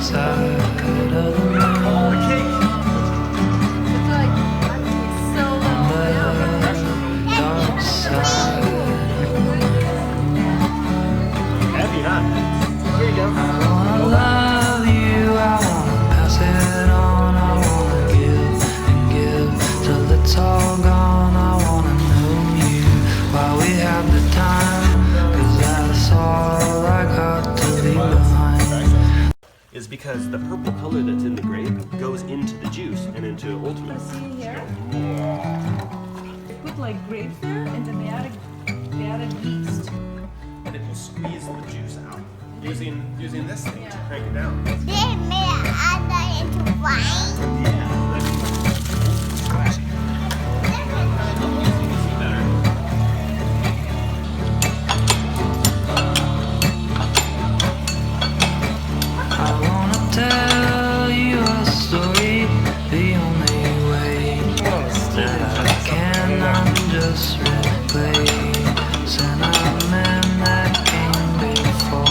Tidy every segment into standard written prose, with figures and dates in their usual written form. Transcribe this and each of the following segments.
side of the moon. All the cake. It's like, it's so low down. Dark side. Heavy, huh? Here you go. I love you, I wanna pass it on, I wanna give and give till it's all gone. I wanna know you while we have the time, 'cause that's all I got to leave behind. Is because the purple color that's in the grape goes into the juice and into ultimate. You see here? They put like grapes there and then they added yeast. And it will squeeze the juice out using this thing to crank it down. They made it into wine. Yeah, that's flashy. Better. I wanna tell you a story, the only way that I can. I'm just replay sentiment that came before.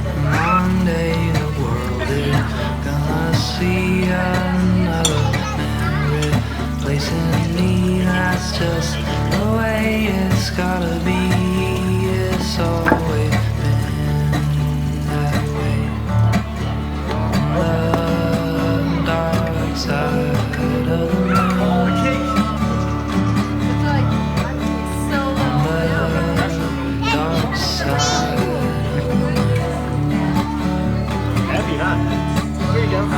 And one day the world is gonna see another man replacing me. That's just the way it's gotta be. It's always been that way. The dark side of the moon. All the cake. It's like, it's so low down. The dark side. Heavy, huh? Here you go. I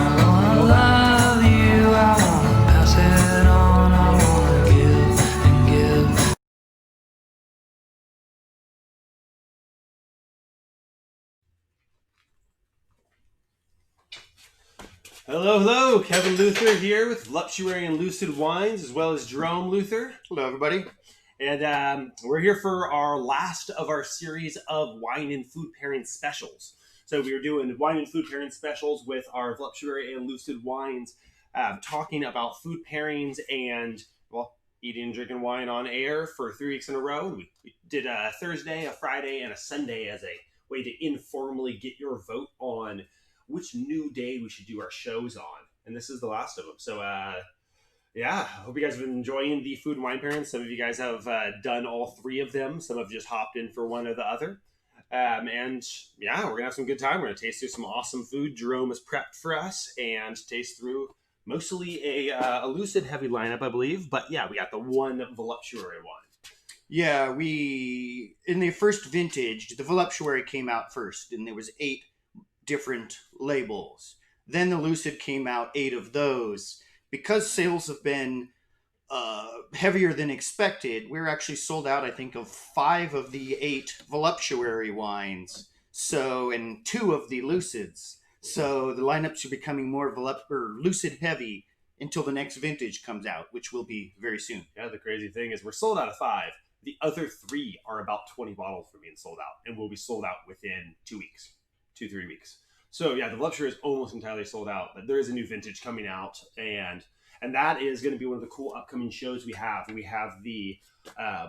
love you, I wanna pass it on, I wanna give and give. Hello. Kevin Luther here with Voluptuary and Lucid Wines, as well as Jerome Luther. Hello, everybody. And we're here for our last of our series of wine and food pairing specials. So we are doing wine and food pairing specials with our Voluptuary and Lucid Wines, talking about food pairings and, well, eating and drinking wine on air for 3 weeks in a row. We did a Thursday, a Friday, and a Sunday as a way to informally get your vote on which new day we should do our shows on. And this is the last of them. So, yeah, I hope you guys have been enjoying the food and wine pairings. Some of you guys have done all 3 of them. Some have just hopped in for one or the other. And yeah, we're going to have some good time. We're going to taste through some awesome food Jerome has prepped for us and taste through mostly a Lucid heavy lineup, I believe. But yeah, we got the one Voluptuary one. Yeah, in the first vintage, the Voluptuary came out first, and there was 8 different labels. Then the Lucid came out, 8 of those. Because sales have been heavier than expected, we're actually sold out, I think, of 5 of the 8 Voluptuary wines. So, and 2 of the Lucids. So the lineups are becoming more Lucid heavy until the next vintage comes out, which will be very soon. Yeah, the crazy thing is we're sold out of 5. The other 3 are about 20 bottles from being sold out and will be sold out within 2 weeks, 2-3 weeks. So yeah, the Voluptuary is almost entirely sold out, but there is a new vintage coming out, and that is going to be one of the cool upcoming shows we have. We have the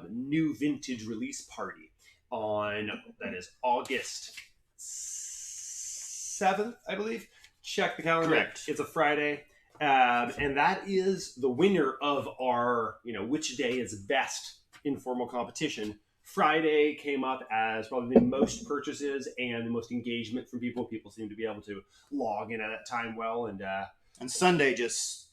new vintage release party that is August 7th, I believe. Check the calendar. Correct. It's a Friday. And that is the winner of our, which day is best informal competition. Friday came up as probably the most purchases and the most engagement from people. People seem to be able to log in at that time well. And Sunday just,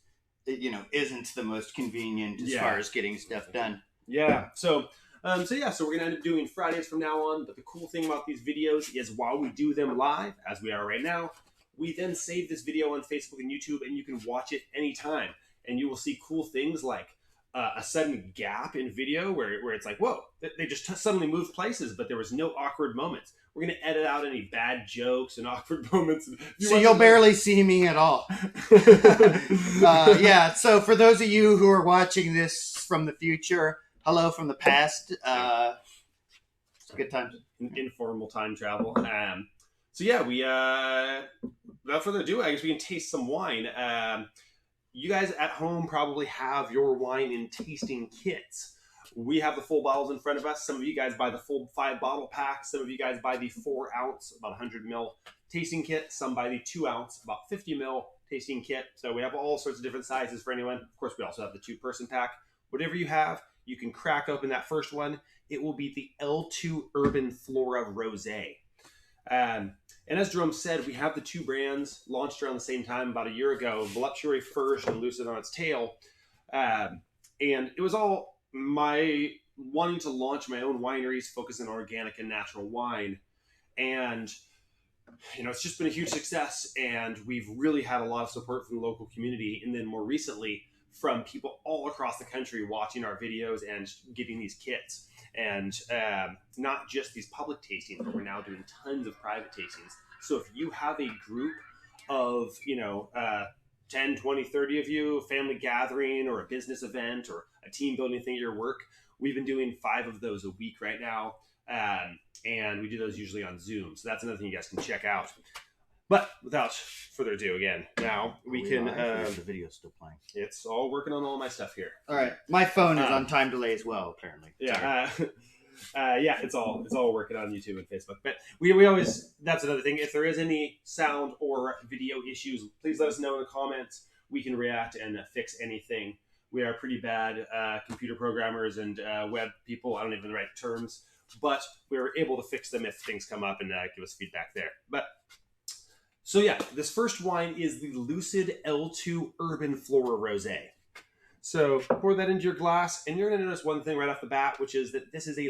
isn't the most convenient as far as getting stuff done. Yeah. So we're going to end up doing Fridays from now on. But the cool thing about these videos is while we do them live, as we are right now, we then save this video on Facebook and YouTube, and you can watch it anytime. And you will see cool things like a sudden gap in video where it's like, whoa, they just suddenly moved places, but there was no awkward moments. We're going to edit out any bad jokes and awkward moments. So you'll barely see me at all. Yeah, so for those of you who are watching this from the future, hello from the past. It's a good time. Informal time travel. So yeah, we without further ado, I guess we can taste some wine. You guys at home probably have your wine in tasting kits. We have the full bottles in front of us. Some of you guys buy the full 5-bottle pack. Some of you guys buy the 4-ounce, about 100 ml tasting kit, some buy the 2-ounce, about 50 ml tasting kit. So we have all sorts of different sizes for anyone. Of course, we also have the 2-person pack. Whatever you have, you can crack open that first one. It will be the L2 Urban Flora Rosé. And as Jerome said, we have the 2 brands launched around the same time about a year ago, Voluptuary first and Lucid on its tail. And it was all my wanting to launch my own wineries, focus on organic and natural wine. And, it's just been a huge success. And we've really had a lot of support from the local community. And then more recently, from people all across the country watching our videos and getting these kits. And not just these public tastings, but we're now doing tons of private tastings. So if you have a group of, 10, 20, 30 of you, a family gathering or a business event or a team building thing at your work, we've been doing 5 of those a week right now. And we do those usually on Zoom. So that's another thing you guys can check out. But without further ado, again, now we can. The video's still playing. It's all working on all my stuff here. All right, my phone is on time delay as well, apparently. Yeah, it's all working on YouTube and Facebook. But we always, that's another thing. If there is any sound or video issues, please let us know in the comments. We can react and fix anything. We are pretty bad computer programmers and web people. I don't even know the right terms, but we were able to fix them if things come up and give us feedback there. But. So yeah, this first wine is the Lucid L2 Urban Flora Rosé. So pour that into your glass, and you're going to notice one thing right off the bat, which is that this is a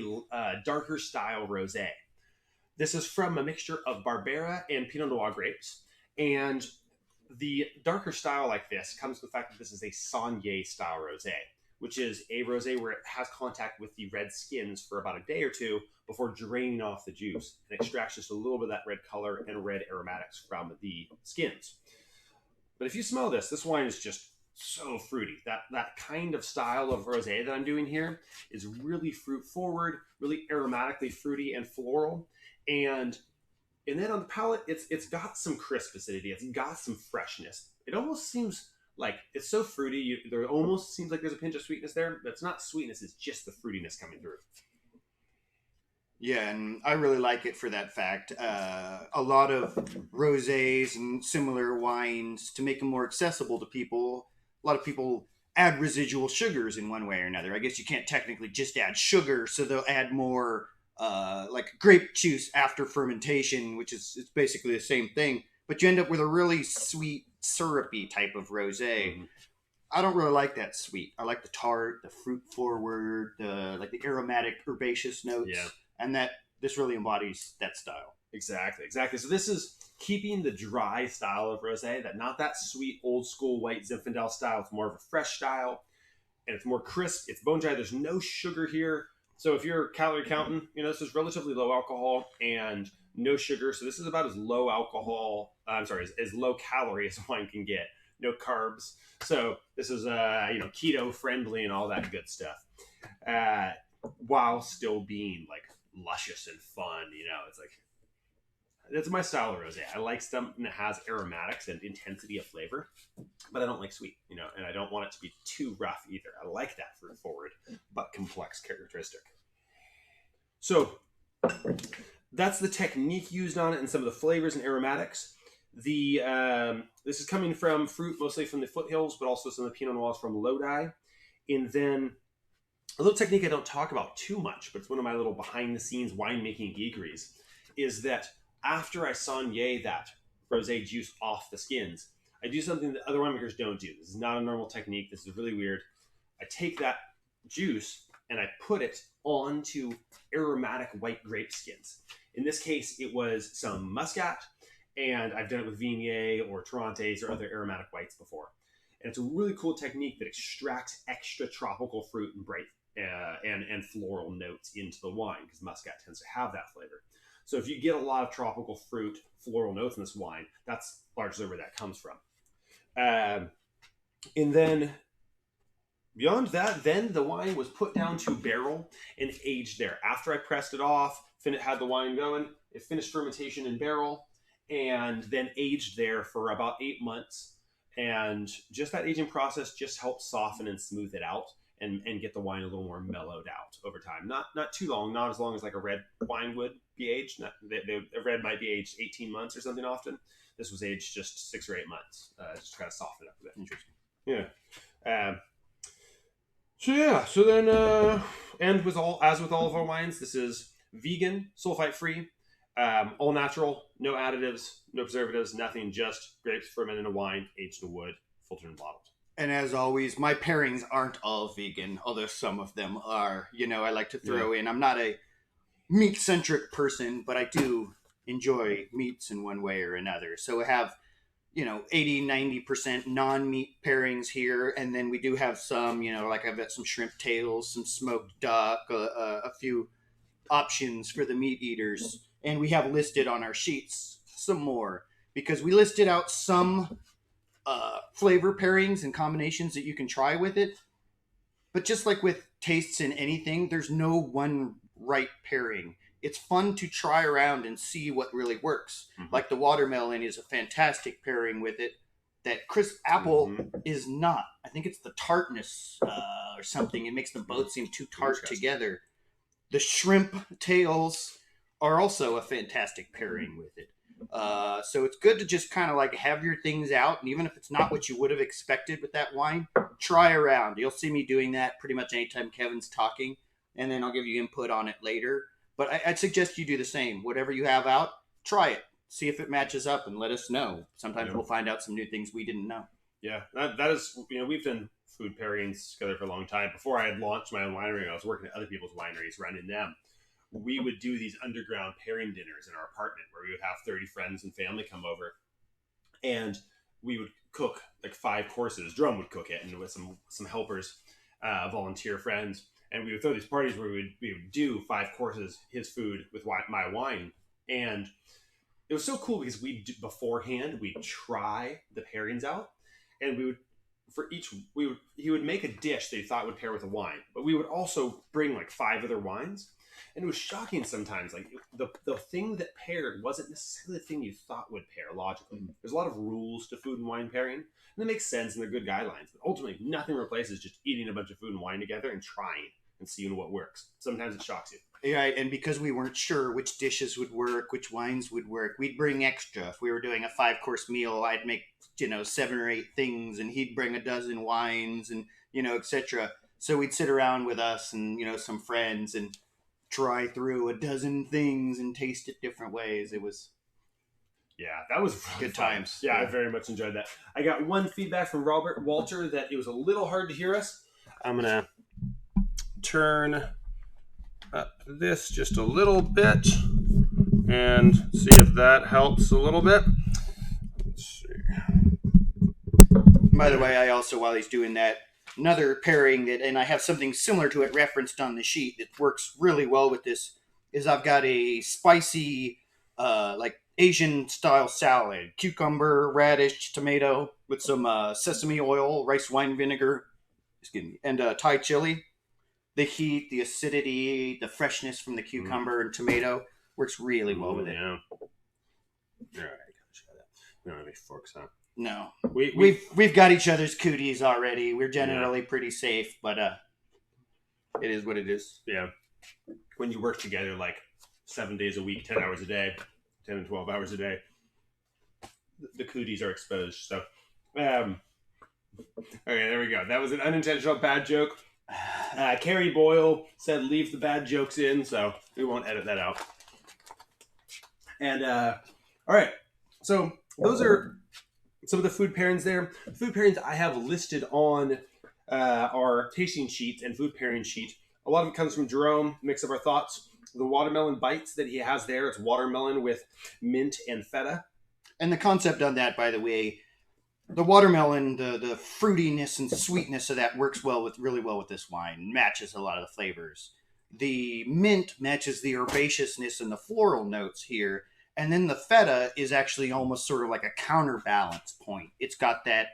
darker style rosé. This is from a mixture of Barbera and Pinot Noir grapes, and the darker style like this comes from the fact that this is a Saunier style rosé, which is a rosé where it has contact with the red skins for about a day or two before draining off the juice and extracts just a little bit of that red color and red aromatics from the skins. But if you smell this wine is just so fruity. That kind of style of rosé that I'm doing here is really fruit forward, really aromatically fruity and floral. And then on the palate, it's got some crisp acidity. It's got some freshness. It almost seems like it's so fruity. There almost seems like there's a pinch of sweetness there, but it's not sweetness. It's just the fruitiness coming through. Yeah, and I really like it for that fact. A lot of rosés and similar wines, to make them more accessible to people, a lot of people add residual sugars in one way or another. I guess you can't technically just add sugar, so they'll add more like grape juice after fermentation, which is it's basically the same thing. But you end up with a really sweet, syrupy type of rosé. Mm-hmm. I don't really like that sweet. I like the tart, the fruit forward, the aromatic herbaceous notes. Yeah. And this really embodies that style. Exactly. So this is keeping the dry style of rosé, not that sweet, old school white Zinfandel style. It's more of a fresh style, and it's more crisp. It's bone dry. There's no sugar here. So if you're calorie counting, this is relatively low alcohol and no sugar. So this is about as low alcohol, as low calorie as wine can get. No carbs. So this is, keto friendly and all that good stuff. While still being like luscious and fun, it's like, that's my style of rosé. I like something that has aromatics and intensity of flavor, but I don't like sweet, and I don't want it to be too rough either. I like that fruit forward, but complex characteristic. So that's the technique used on it and some of the flavors and aromatics. This is coming from fruit, mostly from the foothills, but also some of the Pinot Noirs from Lodi. And then a little technique I don't talk about too much, but it's one of my little behind-the-scenes winemaking geekeries, is that after I saunier that rosé juice off the skins, I do something that other winemakers don't do. This is not a normal technique. This is really weird. I take that juice and I put it onto aromatic white grape skins. In this case, it was some Muscat, and I've done it with Viognier or Torrontés or other aromatic whites before. And it's a really cool technique that extracts extra tropical fruit and bright and floral notes into the wine, because Muscat tends to have that flavor. So if you get a lot of tropical fruit, floral notes in this wine, that's largely where that comes from. And then beyond that, then the wine was put down to barrel and aged there. After I pressed it off, had the wine going, it finished fermentation in barrel and then aged there for about 8 months. And just that aging process just helps soften and smooth it out. and get the wine a little more mellowed out over time. Not too long, not as long as like a red wine would be aged. A red might be aged 18 months or something often. This was aged just 6 or 8 months, just to kind of soften it up a bit. Interesting. Yeah. So then, and with all of our wines, this is vegan, sulfite free, all natural, no additives, no preservatives, nothing, just grapes fermented in a wine, aged in wood, filtered and bottled. And as always, my pairings aren't all vegan, although some of them are. I like to throw in. I'm not a meat-centric person, but I do enjoy meats in one way or another. So we have, 80-90% non-meat pairings here, and then we do have some, like I've got some shrimp tails, some smoked duck, a few options for the meat eaters, and we have listed on our sheets some more, because we listed out some flavor pairings and combinations that you can try with it. But just like with tastes in anything, there's no one right pairing. It's fun to try around and see what really works. Mm-hmm. Like the watermelon is a fantastic pairing with it. That crisp apple is not. I think it's the tartness or something. It makes them both seem too tart together. The shrimp tails are also a fantastic pairing with it. So it's good to just kind of like have your things out, and even if it's not what you would have expected with that wine, try around. You'll see me doing that pretty much anytime Kevin's talking, and then I'll give you input on it later. But I'd suggest you do the same. Whatever you have out, try it. See if it matches up and let us know. Sometimes we'll find out some new things we didn't know. Yeah, that is, we've done food pairings together for a long time. Before I had launched my own winery, I was working at other people's wineries, running them. We would do these underground pairing dinners in our apartment where we would have 30 friends and family come over, and we would cook like 5 courses. Drum would cook it, and with some helpers, volunteer friends, and we would throw these parties where we would do 5 courses, his food with my wine, and it was so cool because we'd try the pairings out, and he would make a dish that he thought would pair with a wine, but we would also bring like 5 other wines. And it was shocking sometimes. Like the thing that paired wasn't necessarily the thing you thought would pair logically. There's a lot of rules to food and wine pairing, and that makes sense, and they're good guidelines. But ultimately, nothing replaces just eating a bunch of food and wine together and trying and seeing what works. Sometimes it shocks you. Yeah, and because we weren't sure which dishes would work, which wines would work, we'd bring extra. If we were doing a 5-course meal, I'd make 7 or 8 things, and he'd bring a dozen wines, and etc. So we'd sit around with us and some friends and try through a dozen things and taste it different ways. It was that was good fun. times. Yeah, I very much enjoyed that. I got one feedback from Walter that it was a little hard to hear us. I'm gonna turn up this just a little bit and see if that helps a little bit. Let's see. By the way, I also, while he's doing that, another pairing and I have something similar to it referenced on the sheet that works really well with this, is I've got a spicy, like Asian style salad, cucumber, radish, tomato with some sesame oil, rice wine vinegar, and Thai chili. The heat, the acidity, the freshness from the cucumber and tomato works really well with it. Yeah. All right, we don't have any forks, huh? No, we've got each other's cooties already. We're generally pretty safe, but it is what it is. Yeah, when you work together like 7 days a week, 10 hours a day, 10 and 12 hours a day, the cooties are exposed. So, okay, there we go. That was an unintentional bad joke. Carrie Boyle said leave the bad jokes in, so we won't edit that out. And all right, so those are some of the food pairings there. Food pairings I have listed on our tasting sheet and food pairing sheet. A lot of it comes from Jerome, mix of our thoughts. The watermelon bites that he has there, it's watermelon with mint and feta. And the concept on that, by the way, the watermelon, the fruitiness and sweetness of that works really well with this wine. Matches a lot of the flavors. The mint matches the herbaceousness and the floral notes here. And then the feta is actually almost sort of like a counterbalance point. It's got that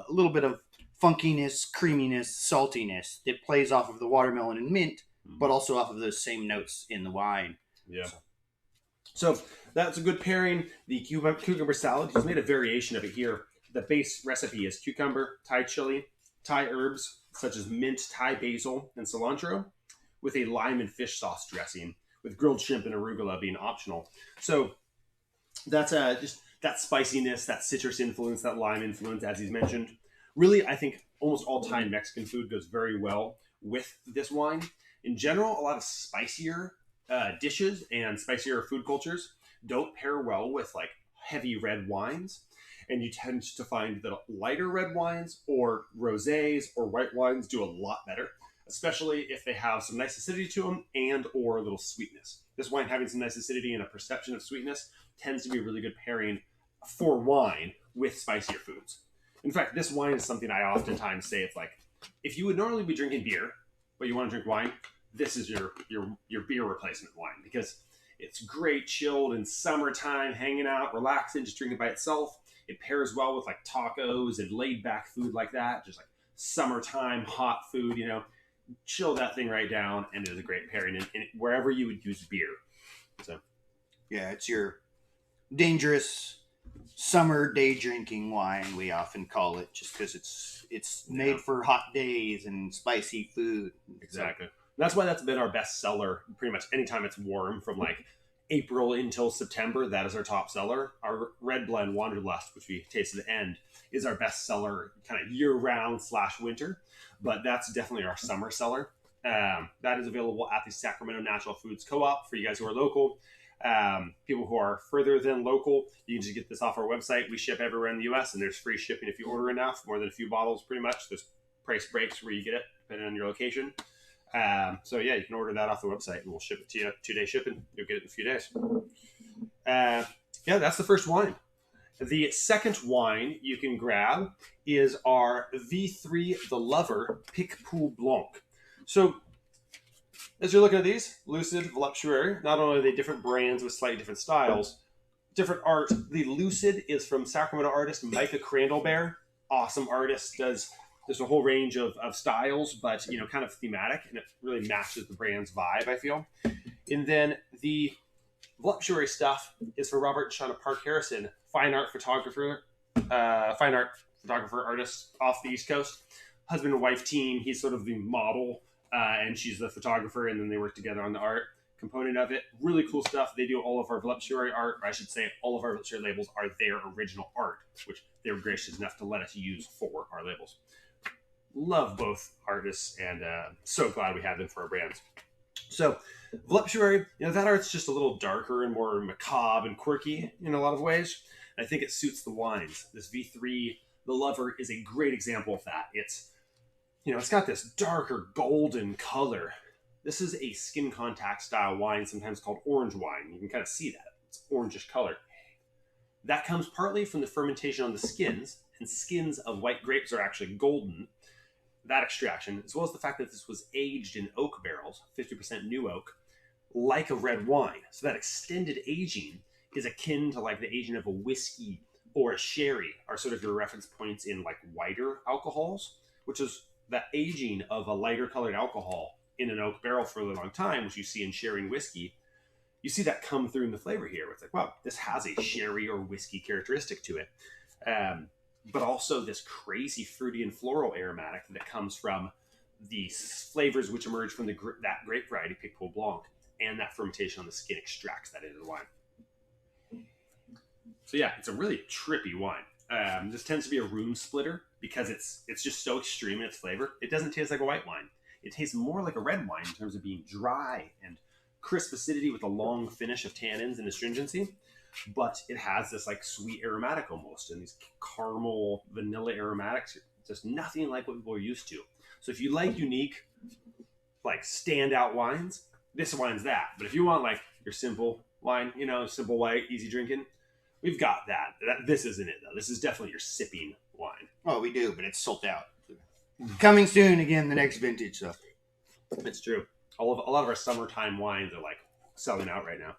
little bit of funkiness, creaminess, saltiness that plays off of the watermelon and mint, but also off of those same notes in the wine. Yeah. So that's a good pairing. The cucumber salad, he's made a variation of it here. The base recipe is cucumber, Thai chili, Thai herbs such as mint, Thai basil, and cilantro, with a lime and fish sauce dressing, with grilled shrimp and arugula being optional. So that's just that spiciness, that citrus influence, that lime influence, as he's mentioned. Really, I think almost all Thai and Mexican food goes very well with this wine. In general, a lot of spicier dishes and spicier food cultures don't pair well with like heavy red wines. And you tend to find that lighter red wines or rosés or white wines do a lot better, especially if they have some nice acidity to them and or a little sweetness. This wine having some nice acidity and a perception of sweetness tends to be a really good pairing for wine with spicier foods. In fact, this wine is something I oftentimes say, it's like, if you would normally be drinking beer, but you want to drink wine, this is your beer replacement wine, because it's great chilled in summertime, hanging out, relaxing, just drinking by itself. It pairs well with like tacos and laid back food like that, just like summertime hot food, you know. Chill that thing right down, and it is a great pairing in wherever you would use beer. So, yeah, it's your dangerous summer day drinking wine, we often call it, just because it's made for hot days and spicy food. Exactly. That's why that's been our best seller pretty much anytime it's warm, from like April until September. That is our top seller. Our red blend Wanderlust, which we taste at the end, is our best seller kind of year round / winter, but that's definitely our summer seller. That is available at the Sacramento Natural Foods Co-op for you guys who are local. People who are further than local, you can just get this off our website. We ship everywhere in the US, and there's free shipping if you order enough, more than a few bottles pretty much. There's price breaks where you get it depending on your location. So yeah, you can order that off the website and we'll ship it to you. 2-day shipping. You'll get it in a few days. Yeah, that's the first wine. The second wine you can grab is our V3 The Lover Picpoul Blanc. So as you're looking at these, Lucid, Voluptuary, not only are they different brands with slightly different styles, different art. The Lucid is from Sacramento artist Micah Crandallbear. Awesome artist, does there's a whole range of styles, but you know, kind of thematic, and it really matches the brand's vibe, I feel. And then the Voluptuary stuff is for Robert and Shauna Park Harrison, fine art photographer, artist off the East Coast, husband and wife team. He's sort of the model, and she's the photographer, and then they work together on the art component of it. Really cool stuff. They do all of our Voluptuary art, or I should say all of our Voluptuary labels are their original art, which they're gracious enough to let us use for our labels. Love both artists, and so glad we have them for our brands. So Voluptuary, you know, that art's just a little darker and more macabre and quirky in a lot of ways. I think it suits the wines. This V3, The Lover, is a great example of that. It's, you know, it's got this darker golden color. This is a skin contact style wine, sometimes called orange wine. You can kind of see that. It's orangish color. That comes partly from the fermentation on the skins, and skins of white grapes are actually golden. That extraction, as well as the fact that this was aged in oak barrels, 50% new oak, like a red wine. So that extended aging is akin to like the aging of a whiskey or a sherry, are sort of your reference points in like whiter alcohols, which is that aging of a lighter colored alcohol in an oak barrel for a long time, which you see in sherry and whiskey. You see that come through in the flavor here. It's like, wow, this has a sherry or whiskey characteristic to it. But also this crazy fruity and floral aromatic that comes from the flavors which emerge from that grape variety, Picpoul Blanc, and that fermentation on the skin extracts that into the wine. So yeah, it's a really trippy wine. This tends to be a room splitter because it's just so extreme in its flavor. It doesn't taste like a white wine. It tastes more like a red wine in terms of being dry and crisp acidity with a long finish of tannins and astringency. But it has this like sweet aromatic almost, and these caramel vanilla aromatics, just nothing like what people are used to. So if you like unique, like standout wines, this wine's that. But if you want like your simple wine, you know, simple white, easy drinking, we've got that. This isn't it though. This is definitely your sipping wine. Oh, we do, but it's sold out. Coming soon again, the next vintage. So it's true. A lot of our summertime wines are like selling out right now.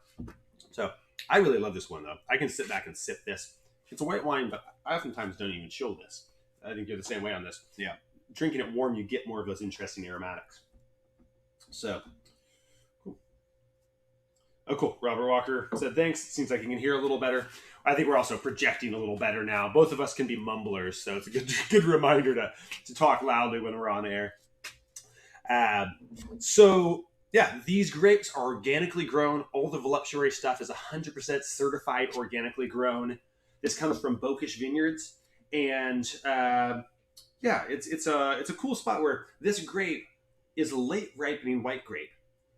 So I really love this one, though. I can sit back and sip this. It's a white wine, but I oftentimes don't even chill this. I think you're the same way on this. Yeah. Drinking it warm, you get more of those interesting aromatics. So, cool. Oh, cool. Robert Walker said thanks. Seems like you can hear a little better. I think we're also projecting a little better now. Both of us can be mumblers, so it's a good reminder to talk loudly when we're on air. So, yeah, these grapes are organically grown. All the voluptuary stuff is 100% certified organically grown. This comes from Bokish Vineyards. And, yeah, it's a cool spot where this grape is a late ripening white grape.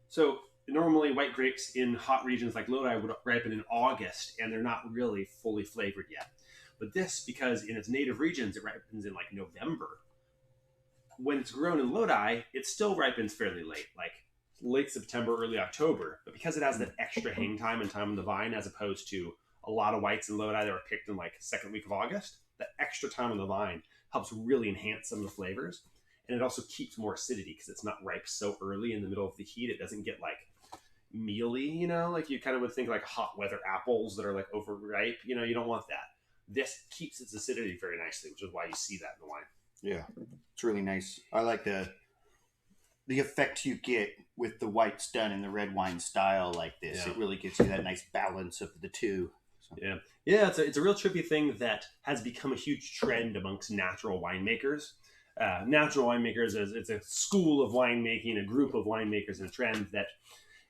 So normally white grapes in hot regions like Lodi would ripen in August, and they're not really fully flavored yet. But this, because in its native regions, it ripens in like November. When it's grown in Lodi, it still ripens fairly late, like late September, early October. But because it has that extra hang time and time on the vine, as opposed to a lot of whites in Lodi that were picked in like second week of August, that extra time on the vine helps really enhance some of the flavors. And it also keeps more acidity because it's not ripe so early in the middle of the heat. It doesn't get like mealy, you know, like you kind of would think like hot weather apples that are like overripe. You know, you don't want that. This keeps its acidity very nicely, which is why you see that in the wine. Yeah, it's really nice. I like the effect you get with the whites done in the red wine style like this. Yeah. It really gives you that nice balance of the two. So. Yeah, it's a real trippy thing that has become a huge trend amongst natural winemakers. Natural winemakers it's a school of winemaking, a group of winemakers, and a trend that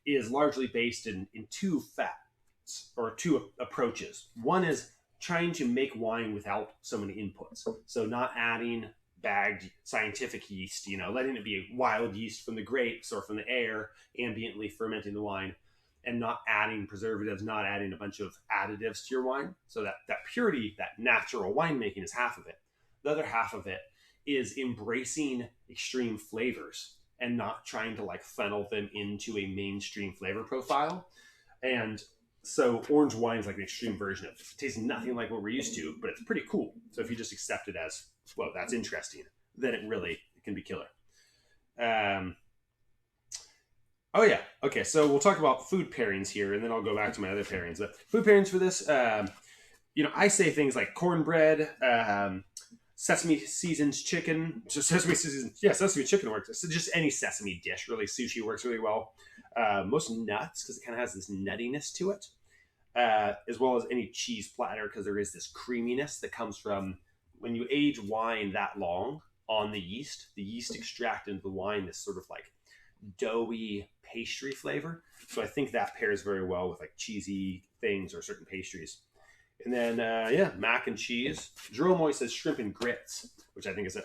is largely based in two facts or two approaches. One is trying to make wine without so many inputs. So not adding bagged scientific yeast, you know, letting it be wild yeast from the grapes or from the air, ambiently fermenting the wine, and not adding preservatives, not adding a bunch of additives to your wine. So that purity, that natural winemaking is half of it. The other half of it is embracing extreme flavors and not trying to like funnel them into a mainstream flavor profile. And so orange wine is like an extreme version of it. It tastes nothing like what we're used to, but it's pretty cool. So if you just accept it as, well, that's interesting, then it can be killer. Oh yeah. Okay. So we'll talk about food pairings here, and then I'll go back to my other pairings. But food pairings for this, you know, I say things like cornbread, sesame seasoned chicken. Just sesame chicken works. So just any sesame dish, really. Sushi works really well. Most nuts, because it kind of has this nuttiness to it, as well as any cheese platter, because there is this creaminess that comes from when you age wine that long on the yeast extract into the wine this sort of like doughy pastry flavor. So I think that pairs very well with like cheesy things or certain pastries. And then, mac and cheese. Jerome always says shrimp and grits, which I think is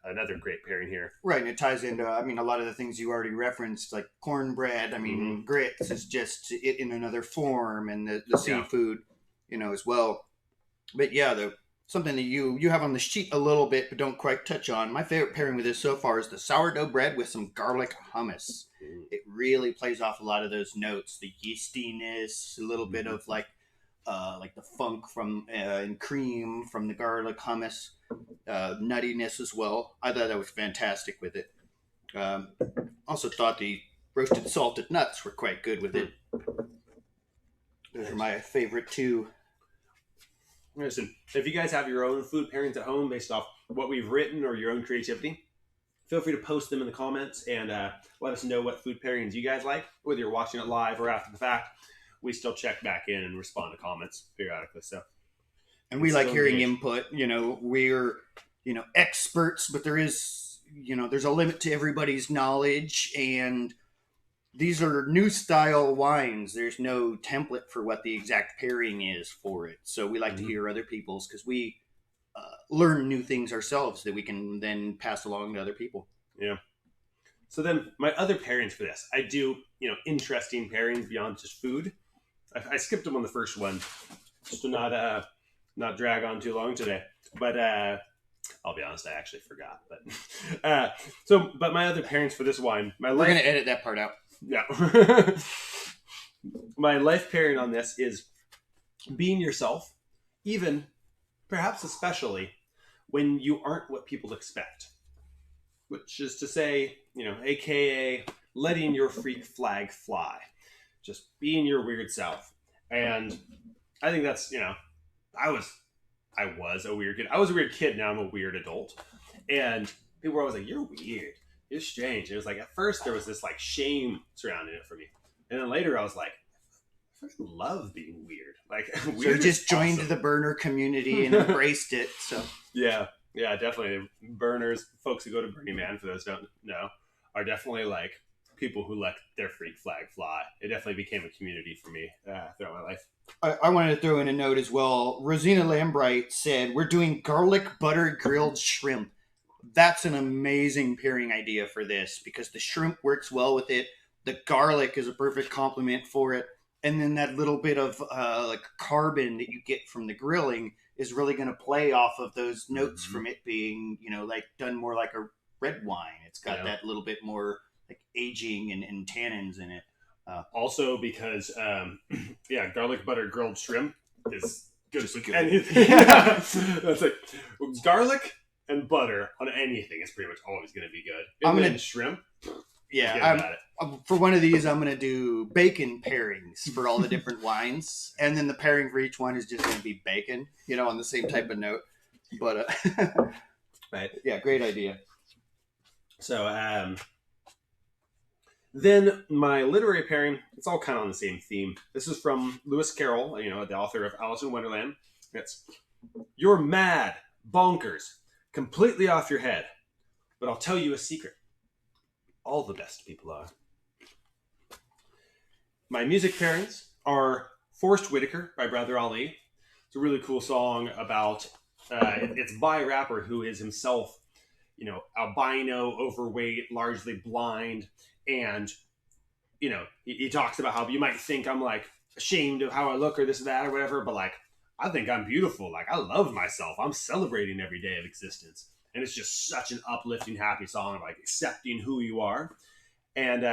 another great pairing here. Right, and it ties into, I mean, a lot of the things you already referenced, like cornbread. I mean, grits is just it in another form, and the seafood, you know, as well. But yeah, something that you have on the sheet a little bit, but don't quite touch on. My favorite pairing with this so far is the sourdough bread with some garlic hummus. It really plays off a lot of those notes, the yeastiness, a little bit of like the funk from and cream from the garlic hummus, nuttiness as well. I thought that was fantastic with it. Also thought the roasted salted nuts were quite good with it. Those are my favorite two. Listen, if you guys have your own food pairings at home based off what we've written or your own creativity, feel free to post them in the comments and let us know what food pairings you guys like, whether you're watching it live or after the fact. We still check back in and respond to comments periodically. So, and we like hearing input. You know, we're, you know, experts, but there is, you know, there's a limit to everybody's knowledge, and these are new style wines. There's no template for what the exact pairing is for it. So we like to hear other people's, because we learn new things ourselves that we can then pass along to other people. Yeah. So then my other pairings for this, I do, you know, interesting pairings beyond just food. I skipped them on the first one just to not drag on too long today. But I'll be honest, I actually forgot. But my other pairings for this wine, we're going to edit that part out. Yeah. My life pairing on this is being yourself, even, perhaps especially, when you aren't what people expect. Which is to say, you know, AKA letting your freak flag fly. Just being your weird self. And I think that's, you know, I was a weird kid. I was a weird kid, now I'm a weird adult. And people were always like, you're weird. You're strange. And it was like, at first there was this like shame surrounding it for me. And then later I was like, fucking love being weird. Like, So weird you just is joined awesome. the burner community and embraced it. So Yeah, definitely. Burners, folks who go to Burning Man, for those who don't know, are definitely like people who let their freak flag fly. It definitely became a community for me throughout my life. I wanted to throw in a note as well. Rosina Lambright said, we're doing garlic butter grilled shrimp. That's an amazing pairing idea for this because the shrimp works well with it. The garlic is a perfect complement for it. And then that little bit of like carbon that you get from the grilling is really going to play off of those notes from it being, like done more like a red wine. It's got that little bit more like aging and tannins in it. Also because, garlic butter grilled shrimp is good with good. anything. That's like garlic and butter on anything is pretty much always going to be good. And then shrimp. For one of these, I'm going to do bacon pairings for all the different wines. And then the pairing for each one is just going to be bacon, on the same type of note. But, right. Yeah, great idea. So, then my literary pairing, it's all kind of on the same theme. This is from Lewis Carroll, the author of Alice in Wonderland. It's, "You're mad, bonkers, completely off your head. But I'll tell you a secret. All the best people are." My music pairings are Forrest Whitaker by Brother Ali. It's a really cool song about, it's by a rapper who is himself, albino, overweight, largely blind. And, he talks about how you might think I'm like ashamed of how I look or this or that or whatever, but like, I think I'm beautiful. Like, I love myself. I'm celebrating every day of existence. And it's just such an uplifting, happy song of like accepting who you are. And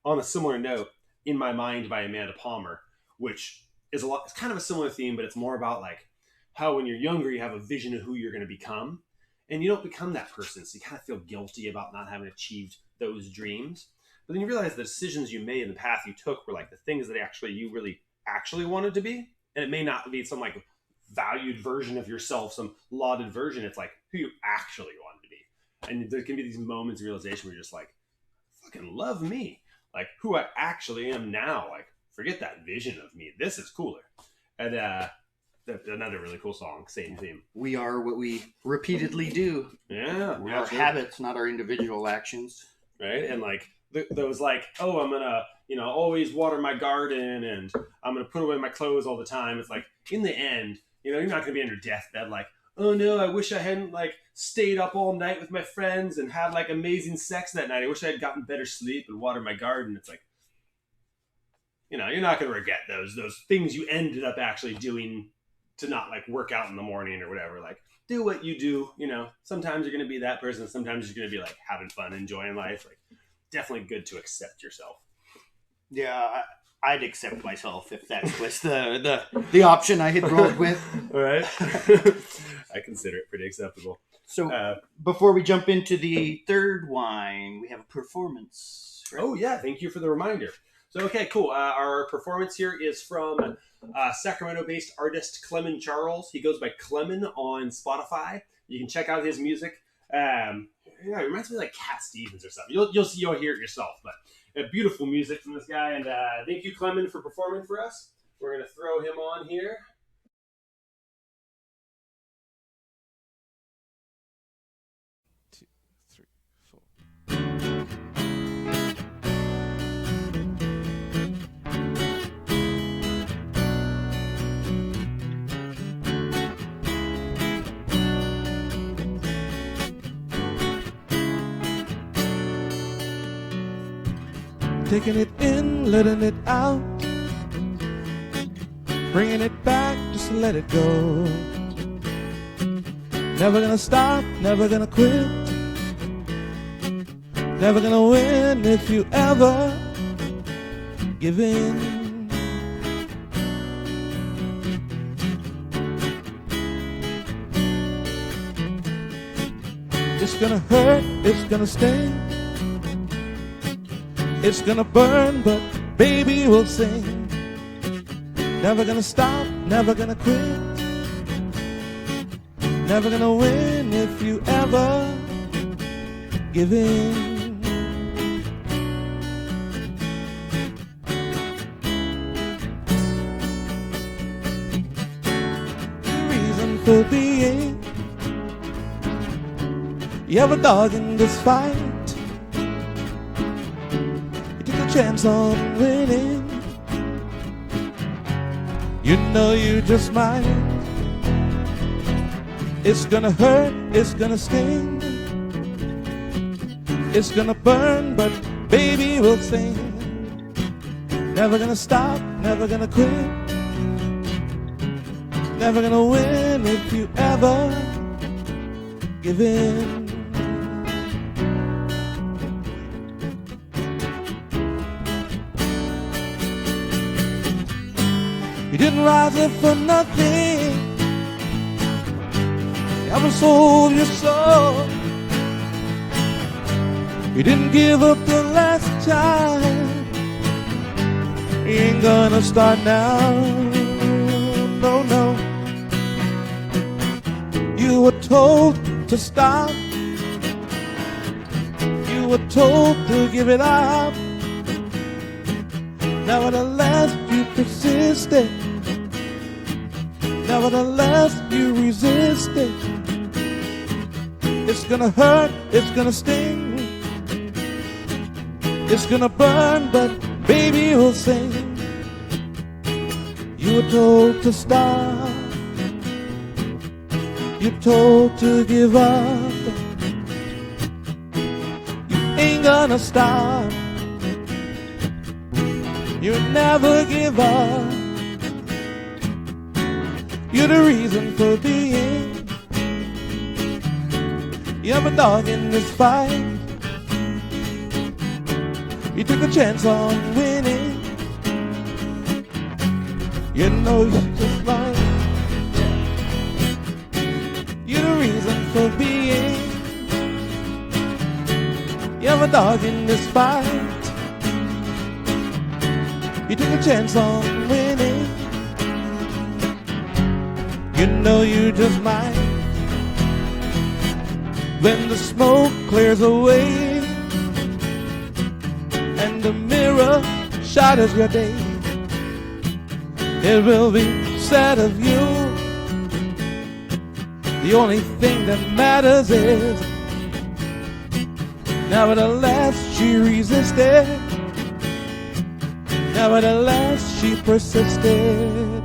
on a similar note, In My Mind by Amanda Palmer, which is it's kind of a similar theme, but it's more about like how when you're younger, you have a vision of who you're going to become. And you don't become that person. So you kind of feel guilty about not having achieved those dreams. But then you realize the decisions you made and the path you took were like the things that you really wanted to be. And it may not be some like valued version of yourself, some lauded version. It's like who you actually wanted to be. And there can be these moments of realization where you're just like, fucking love me. Like who I actually am now. Like forget that vision of me. This is cooler. And another really cool song, same theme. We are what we repeatedly do. Yeah. We're our habits, not our individual actions. Right. And like those like, oh, I'm gonna always water my garden and I'm gonna put away my clothes all the time. It's like in the end, you're not gonna be on your deathbed like, oh no, I wish I hadn't like stayed up all night with my friends and had like amazing sex that night. I wish I had gotten better sleep and watered my garden. It's like, you're not gonna regret those things you ended up actually doing to not like work out in the morning or whatever. Like do what you do. Sometimes you're gonna be that person. Sometimes you're gonna be like having fun, enjoying life. Like definitely good to accept yourself. Yeah, I'd accept myself if that was the option I had rolled with. All right. I consider it pretty acceptable. So before we jump into the third wine, we have a performance. Right? Oh, yeah. Thank you for the reminder. So, okay, cool. Our performance here is from Sacramento-based artist Clemon Charles. He goes by Clemon on Spotify. You can check out his music. It reminds me of like Cat Stevens or something. You'll hear it yourself. But beautiful music from this guy. And thank you, Clemon, for performing for us. We're going to throw him on here. Taking it in, letting it out, bringing it back, just let it go. Never gonna stop, never gonna quit, never gonna win if you ever give in. It's gonna hurt, it's gonna sting, it's gonna burn, but baby we'll sing. Never gonna stop, never gonna quit, never gonna win if you ever give in. for being. You have a dog in this fight. You took a chance on winning. You know you just might. It's gonna hurt, it's gonna sting. It's gonna burn, but baby we'll sing. Never gonna stop, never gonna quit. Never gonna win if you ever give in. You didn't rise up for nothing. You haven't sold your soul. You didn't give up the last time. You ain't gonna start now. No, no. You were told to stop. You were told to give it up. Nevertheless, you persisted. Nevertheless, you resisted. It's gonna hurt, it's gonna sting. It's gonna burn, but baby we'll sing. You were told to stop. You're told to give up. You ain't gonna stop. You never give up. You're the reason for being. You have a dog in this fight. You took a chance on winning. You know you just might. You're the reason for being. You have a dog in this fight. You took a chance on winning. You know you just might. When the smoke clears away and the mirror shatters your day, it will be said of you. The only thing that matters is, nevertheless she resisted. Nevertheless she persisted.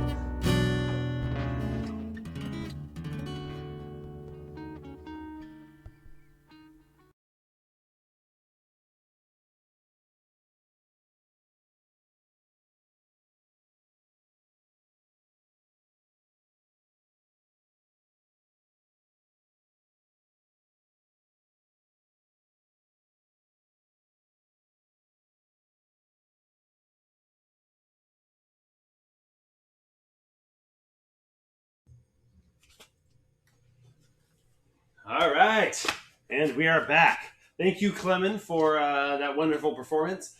All right, and we are back. Thank you, Clemon, for that wonderful performance.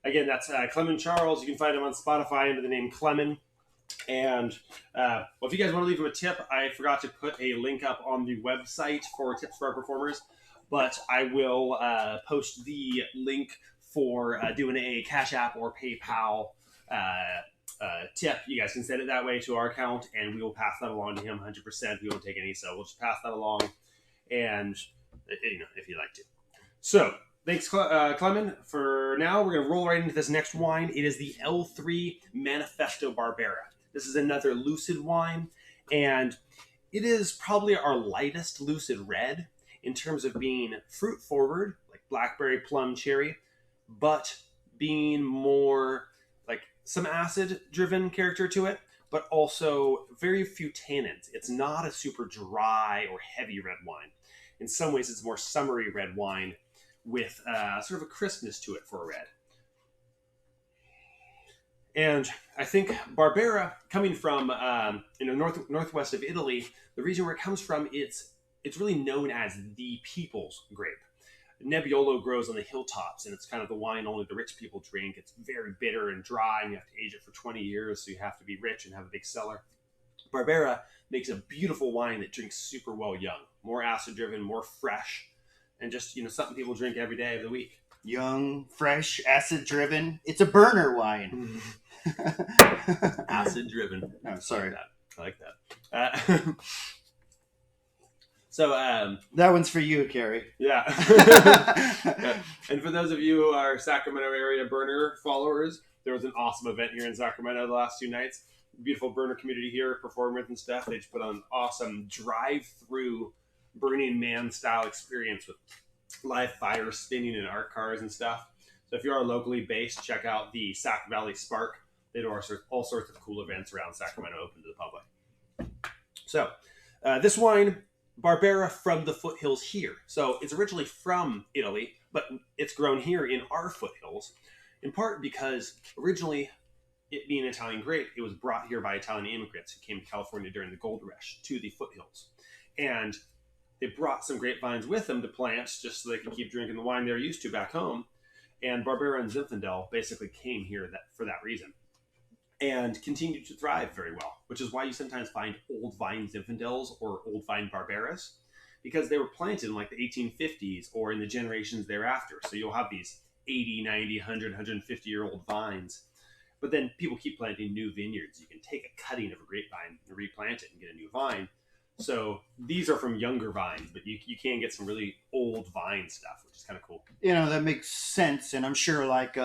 Again, that's Clemon Charles. You can find him on Spotify under the name Clemon. And well, if you guys want to leave him a tip, I forgot to put a link up on the website for tips for our performers, but I will post the link for doing a Cash App or PayPal tip. You guys can send it that way to our account, and we will pass that along to him 100%. We won't take any, so we'll just pass that along. And if you'd like to. So thanks, Clemon. For now, we're going to roll right into this next wine. It is the L3 Manifesto Barbera. This is another lucid wine, and it is probably our lightest lucid red in terms of being fruit forward, like blackberry, plum, cherry, but being more like some acid driven character to it, but also very few tannins. It's not a super dry or heavy red wine. In some ways, it's more summery red wine with sort of a crispness to it for a red. And I think Barbera, coming from northwest of Italy, the region where it comes from, it's really known as the people's grape. Nebbiolo grows on the hilltops, and it's kind of the wine only the rich people drink. It's very bitter and dry, and you have to age it for 20 years, so you have to be rich and have a big cellar. Barbera makes a beautiful wine that drinks super well young, more acid-driven, more fresh, and just something people drink every day of the week. Young, fresh, acid-driven. It's a burner wine. Acid-driven. Oh, sorry. I like that. So That one's for you, Carrie. yeah. Yeah. And for those of you who are Sacramento area burner followers, there was an awesome event here in Sacramento the last 2 nights. Beautiful burner community here, perform with and stuff. They just put on an awesome drive-through Burning Man style experience with live fire spinning and art cars and stuff. So if you are locally based, check out the Sac Valley Spark. They do all sorts of cool events around Sacramento open to the public. So this wine, Barbera from the foothills here. So it's originally from Italy, but it's grown here in our foothills, in part because originally, it being an Italian grape, it was brought here by Italian immigrants who came to California during the gold rush to the foothills. And they brought some grapevines with them to plant just so they could keep drinking the wine they're used to back home. And Barbera and Zinfandel basically came here for that reason and continued to thrive very well, which is why you sometimes find old vine Zinfandels or old vine Barberas, because they were planted in like the 1850s or in the generations thereafter. So you'll have these 80, 90, 100, 150-year-old vines. But then people keep planting new vineyards. You can take a cutting of a grapevine and replant it and get a new vine. So these are from younger vines, but you can get some really old vine stuff, which is kind of cool. You know, that makes sense. And I'm sure like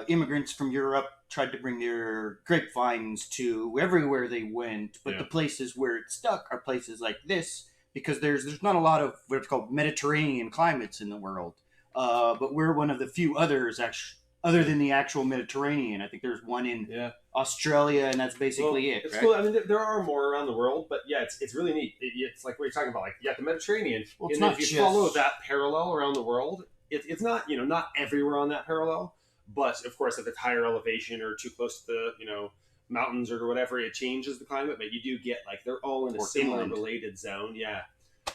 immigrants from Europe tried to bring their grapevines to everywhere they went. But the places where it stuck are places like this, because there's not a lot of what's called Mediterranean climates in the world. But we're one of the few others, actually, other than the actual Mediterranean. I think there's one in Australia, and that's basically it. It's right? cool. I mean, there are more around the world, but yeah, it's really neat. It's like what you're talking about, like the Mediterranean. Well, it's and not if you just follow that parallel around the world, it's not not everywhere on that parallel, but of course, if it's higher elevation or too close to the mountains or whatever, it changes the climate. But you do get like they're all in a similar related zone. Yeah.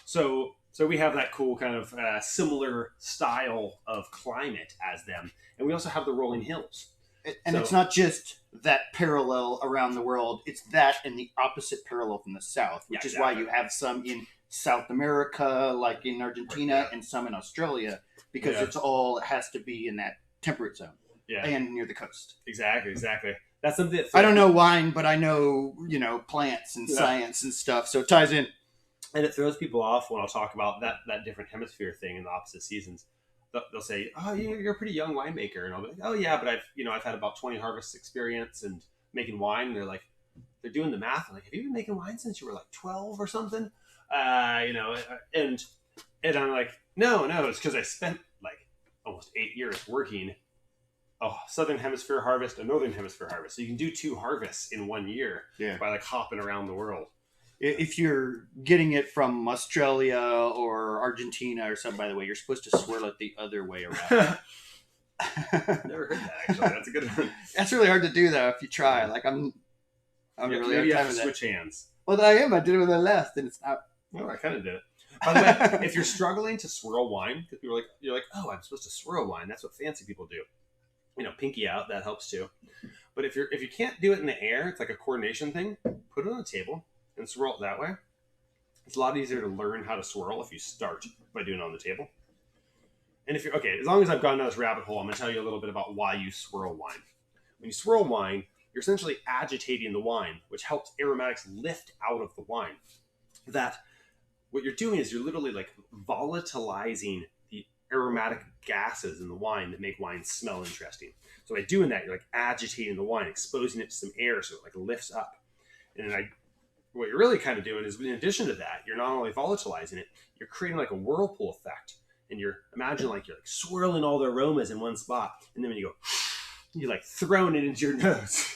So we have that cool kind of similar style of climate as them. And we also have the rolling hills. And it's not just that parallel around the world. It's that and the opposite parallel from the south, which is why you have some in South America, like in Argentina, and some in Australia, because it has to be in that temperate zone and near the coast. Exactly. That's something that I don't know wine, but I know, plants and science and stuff. So it ties in. And it throws people off when I'll talk about that different hemisphere thing in the opposite seasons. They'll say, "Oh, you're a pretty young winemaker," and I'll be like, "Oh yeah, but I've had about 20 harvests experience and making wine." And they're doing the math. I'm like, "Have you been making wine since you were like 12 or something?" And I'm like, "No, it's because I spent like almost 8 years working a southern hemisphere harvest, a northern hemisphere harvest. So you can do 2 harvests in 1 year by like hopping around the world." If you're getting it from Australia or Argentina or something, by the way, you're supposed to swirl it the other way around. Never heard that, actually. That's a good one. That's really hard to do, though, if you try. Like, I'm really maybe you have hard to time with switch hands. Well, I am. I did it with the left, and it's not. Well, I kind of did it. By the way, if you're struggling to swirl wine, because you're like, "Oh, I'm supposed to swirl wine. That's what fancy people do." Pinky out, that helps too. But if you can't do it in the air, it's like a coordination thing. Put it on the table and swirl it that way. It's a lot easier to learn how to swirl if you start by doing it on the table. And if you're okay, as long as I've gone down this rabbit hole, I'm going to tell you a little bit about why you swirl wine. When you swirl wine, you're essentially agitating the wine, which helps aromatics lift out of the wine. That what you're doing is you're literally like volatilizing the aromatic gases in the wine that make wine smell interesting. So by doing that, you're like agitating the wine, exposing it to some air so it like lifts up. And what you're really kind of doing is, in addition to that, you're not only volatilizing it, you're creating like a whirlpool effect. And imagine like you're like swirling all the aromas in one spot. And then when you go, you're like throwing it into your nose.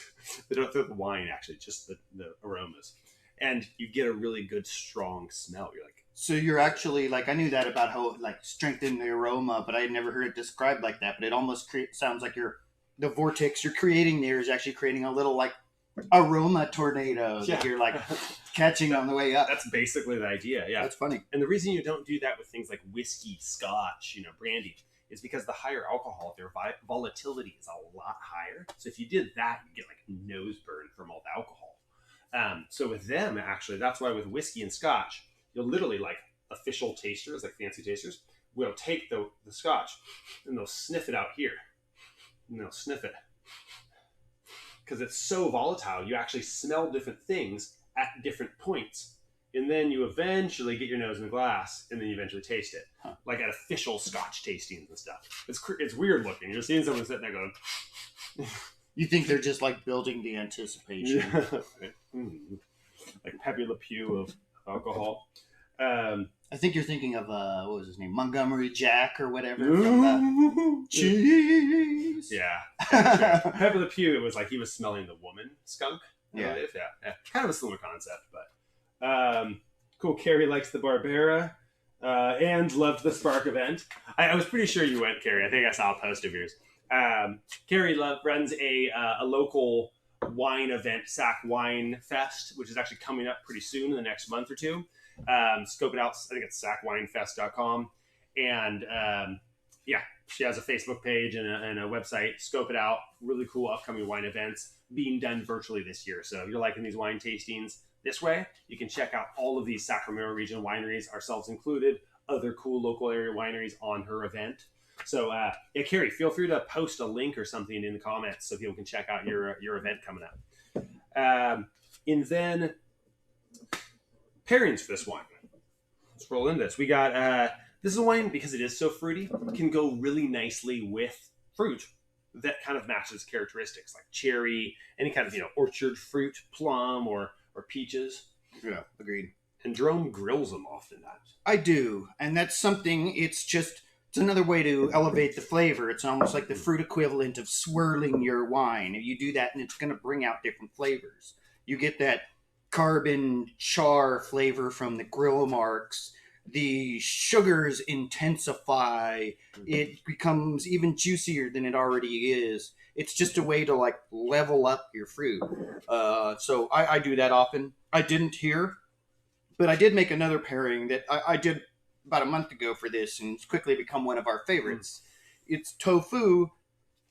They don't throw the wine, actually, just the aromas. And you get a really good, strong smell. You're like, so you're actually like, I knew that about how like strengthen the aroma, but I had never heard it described like that. But it almost sounds like the vortex you're creating there is actually creating a little like aroma tornado that you're like catching on the way up. That's basically the idea. Yeah, that's funny. And the reason you don't do that with things like whiskey, scotch, brandy, is because the higher alcohol, their volatility is a lot higher. So if you did that, you get like nose burn from all the alcohol. So with them, actually, that's why with whiskey and scotch, you'll literally like official tasters, like fancy tasters, will take the scotch and they'll sniff it out here, and they'll sniff it. Because it's so volatile, you actually smell different things at different points and then you eventually get your nose in the glass, and then you eventually taste it, Huh. like at official Scotch tastings and stuff. It's weird looking. You're seeing someone sitting there going, You think they're just like building the anticipation? like Pepe Le Pew of alcohol. I think you're thinking of what was his name, Montgomery Jack or whatever. From the... Cheese. Yeah. Pepe Le Pew, it was like he was smelling the woman skunk. Yeah. Yeah. Kind of a similar concept, but cool. Carrie likes the Barbera and loved the Spark event. I was pretty sure you went, Carrie. I think I saw a post of yours. Carrie runs a local wine event, Sac Wine Fest, which is actually coming up pretty soon in the next month or two. Scope it out. I think it's sacwinefest.com. And yeah, she has a Facebook page and a website. Scope it out. Really cool upcoming wine events being done virtually this year. So if you're liking these wine tastings this way, you can check out all of these Sacramento region wineries, ourselves included, other cool local area wineries on her event. So yeah, Carrie, feel free to post a link or something in the comments so people can check out your event coming up. And then pairings for this wine. Let's roll into this. We got this is a wine, because it is so fruity, can go really nicely with fruit that kind of matches characteristics like cherry, any kind of orchard fruit, plum or peaches. Yeah, agreed. And Jerome grills them oftentimes. I do, and that's something. It's another way to elevate the flavor. It's almost like the fruit equivalent of swirling your wine. If you do that, and it's going to bring out different flavors. You get that carbon char flavor from the grill marks. The sugars intensify. It becomes even juicier than it already is. It's just a way to like level up your fruit. So I do that often. I didn't here, but I did make another pairing that I did about a month ago for this, and it's quickly become one of our favorites. It's tofu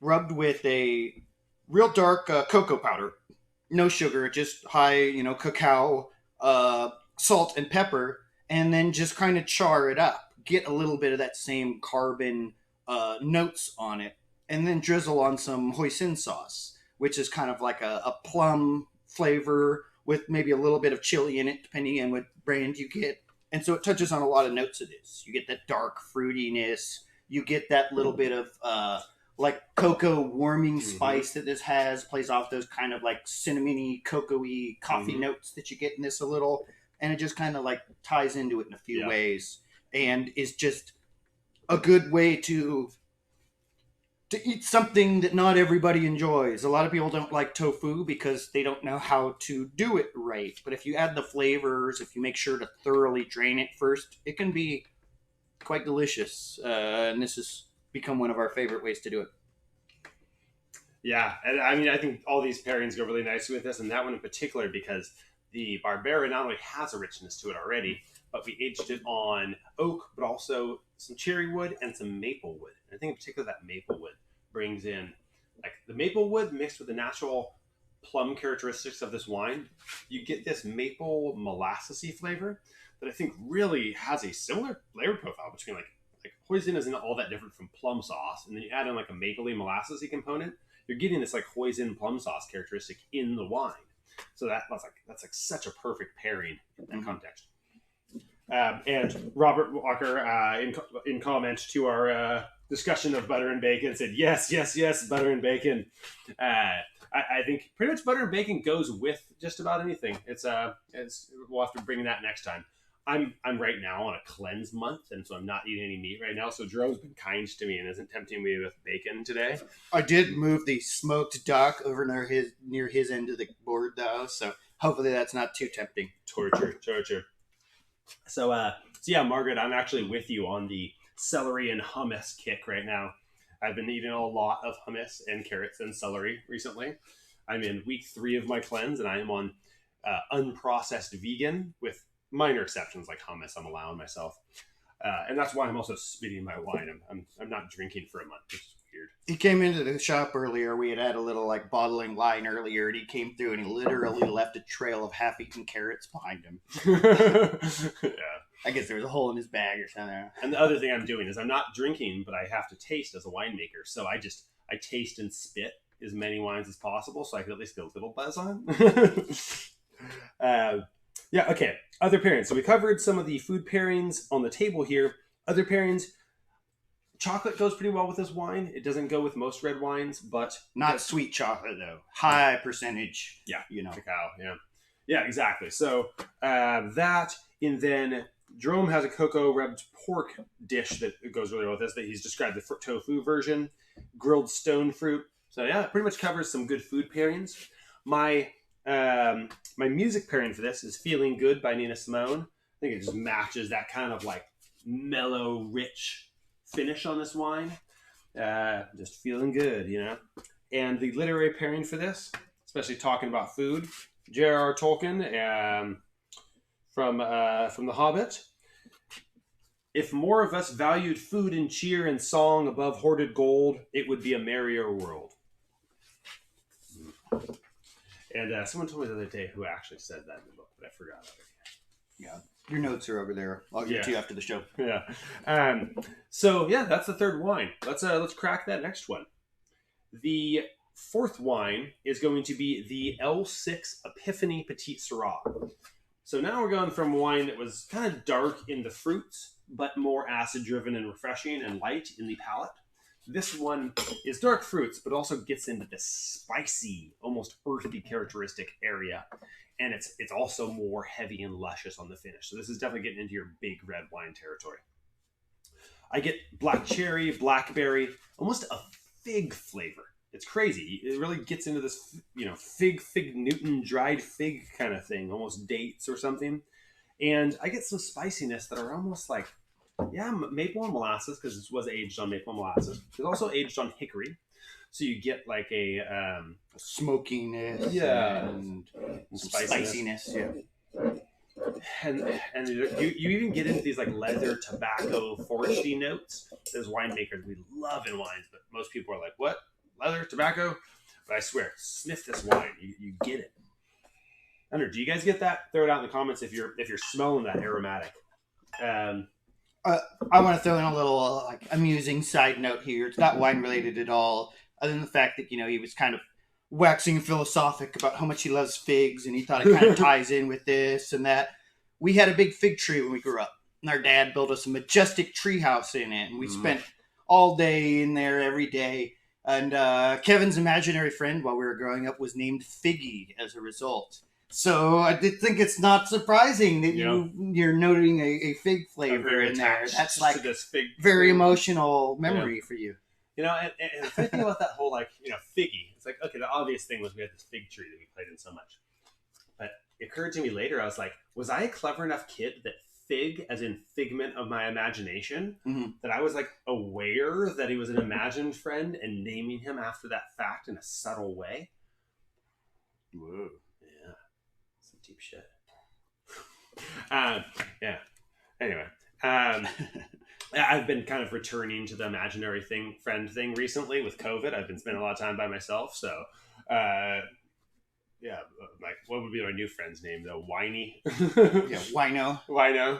rubbed with a real dark cocoa powder. No sugar, just high, cacao, salt and pepper, and then just kind of char it up. Get a little bit of that same carbon notes on it, and then drizzle on some hoisin sauce, which is kind of like a plum flavor with maybe a little bit of chili in it, depending on what brand you get. And so it touches on a lot of notes of this. You get that dark fruitiness. You get that little bit of like cocoa warming spice that this has. Plays off those kind of like cinnamony, cocoa-y coffee notes that you get in this a little. And it just kind of like ties into it in a few ways. And is just a good way to eat something that not everybody enjoys. A lot of people don't like tofu because they don't know how to do it right. But if you add the flavors, if you make sure to thoroughly drain it first, it can be quite delicious. And this has become one of our favorite ways to do it. Yeah, and I mean, I think all these pairings go really nicely with this, and that one in particular, because the Barbera not only has a richness to it already, but we aged it on oak, but also some cherry wood and some maple wood. And I think in particular that maple wood brings in, like the maple wood mixed with the natural plum characteristics of this wine. You get this maple molassesy flavor that I think really has a similar flavor profile between like hoisin isn't all that different from plum sauce, and then you add in like a mapley molassesy component. You're getting this like hoisin plum sauce characteristic in the wine. So that's like such a perfect pairing in that context. And Robert Walker, in comment to our discussion of butter and bacon, said yes, butter and bacon. I think pretty much butter and bacon goes with just about anything. We'll have to bring that next time. I'm right now on a cleanse month, and so I'm not eating any meat right now. So Jerome's been kind to me and isn't tempting me with bacon today. I did move the smoked duck over near his end of the board, though, so hopefully that's not too tempting. Torture. So yeah, Margaret, I'm actually with you on the celery and hummus kick right now. I've been eating a lot of hummus and carrots and celery recently. I'm in week 3 of my cleanse, and I am on unprocessed vegan with minor exceptions like hummus I'm allowing myself. And that's why I'm also spitting my wine. I'm not drinking for a month, which is weird. He came into the shop earlier. We had a little like bottling line earlier, and he came through and he literally left a trail of half-eaten carrots behind him. Yeah. I guess there was a hole in his bag or something. And the other thing I'm doing is I'm not drinking, but I have to taste as a winemaker. So I taste and spit as many wines as possible so I can at least get a little buzz on. Yeah, okay. Other pairings. So we covered some of the food pairings on the table here. Other pairings. Chocolate goes pretty well with this wine. It doesn't go with most red wines, but Not sweet chocolate though. High percentage. yeah, You know. cacao. Yeah, yeah, exactly. So that, and then Jerome has a cocoa rubbed pork dish that goes really well with this. That he's described the tofu version, grilled stone fruit. So yeah, it pretty much covers some good food pairings. My music pairing for this is "Feeling Good" by Nina Simone. I think it just matches that kind of like mellow, rich finish on this wine. Just feeling good, you know. And the literary pairing for this, especially talking about food, J.R.R. Tolkien from The Hobbit. If more of us valued food and cheer and song above hoarded gold, it would be a merrier world. And someone told me the other day who actually said that in the book, but I forgot already. Yeah. Your notes are over there. I'll get to you after the show. Yeah. So yeah, that's the third wine. Let's crack that next one. The fourth wine is going to be the L6 Epiphany Petite Sirah. So now we're going from wine that was kind of dark in the fruits, but more acid driven and refreshing and light in the palate. This one is dark fruits, but also gets into this spicy, almost earthy characteristic area. And it's also more heavy and luscious on the finish. So this is definitely getting into your big red wine territory. I get black cherry, blackberry, almost a fig flavor. It's crazy. It really gets into this, fig Newton, dried fig kind of thing, almost dates or something. And I get some spiciness that are almost like, maple and molasses, because this was aged on maple and molasses. It's also aged on hickory. So you get like a smokiness, and spiciness, yeah. And you even get into these like leather, tobacco, foresty notes. As winemakers, we love in wines, but most people are like, "What? Leather, tobacco?" But I swear, sniff this wine, you get it. I don't know. Do you guys get that? Throw it out in the comments if you're smelling that aromatic. I want to throw in a little amusing side note here. It's not wine related at all, other than the fact that he was kind of waxing philosophic about how much he loves figs, and he thought it kind of ties in with this and that. We had a big fig tree when we grew up, and our dad built us a majestic tree house in it, and we spent all day in there every day. And Kevin's imaginary friend while we were growing up was named Figgy as a result. So I did think it's not surprising that you're noting a fig flavor in there. That's like this fig very emotional memory for you. And the funny thing about that whole figgy, it's like, okay, the obvious thing was we had this fig tree that we played in so much. But it occurred to me later, I was like, was I a clever enough kid that fig, as in figment of my imagination, that I was like aware that he was an imagined friend and naming him after that fact in a subtle way? Whoa. Yeah. Some deep shit. Yeah. Anyway. I've been kind of returning to the imaginary friend thing recently with COVID. I've been spending a lot of time by myself. So, what would be my new friend's name though? Whiny? Yeah, Wino. Wino.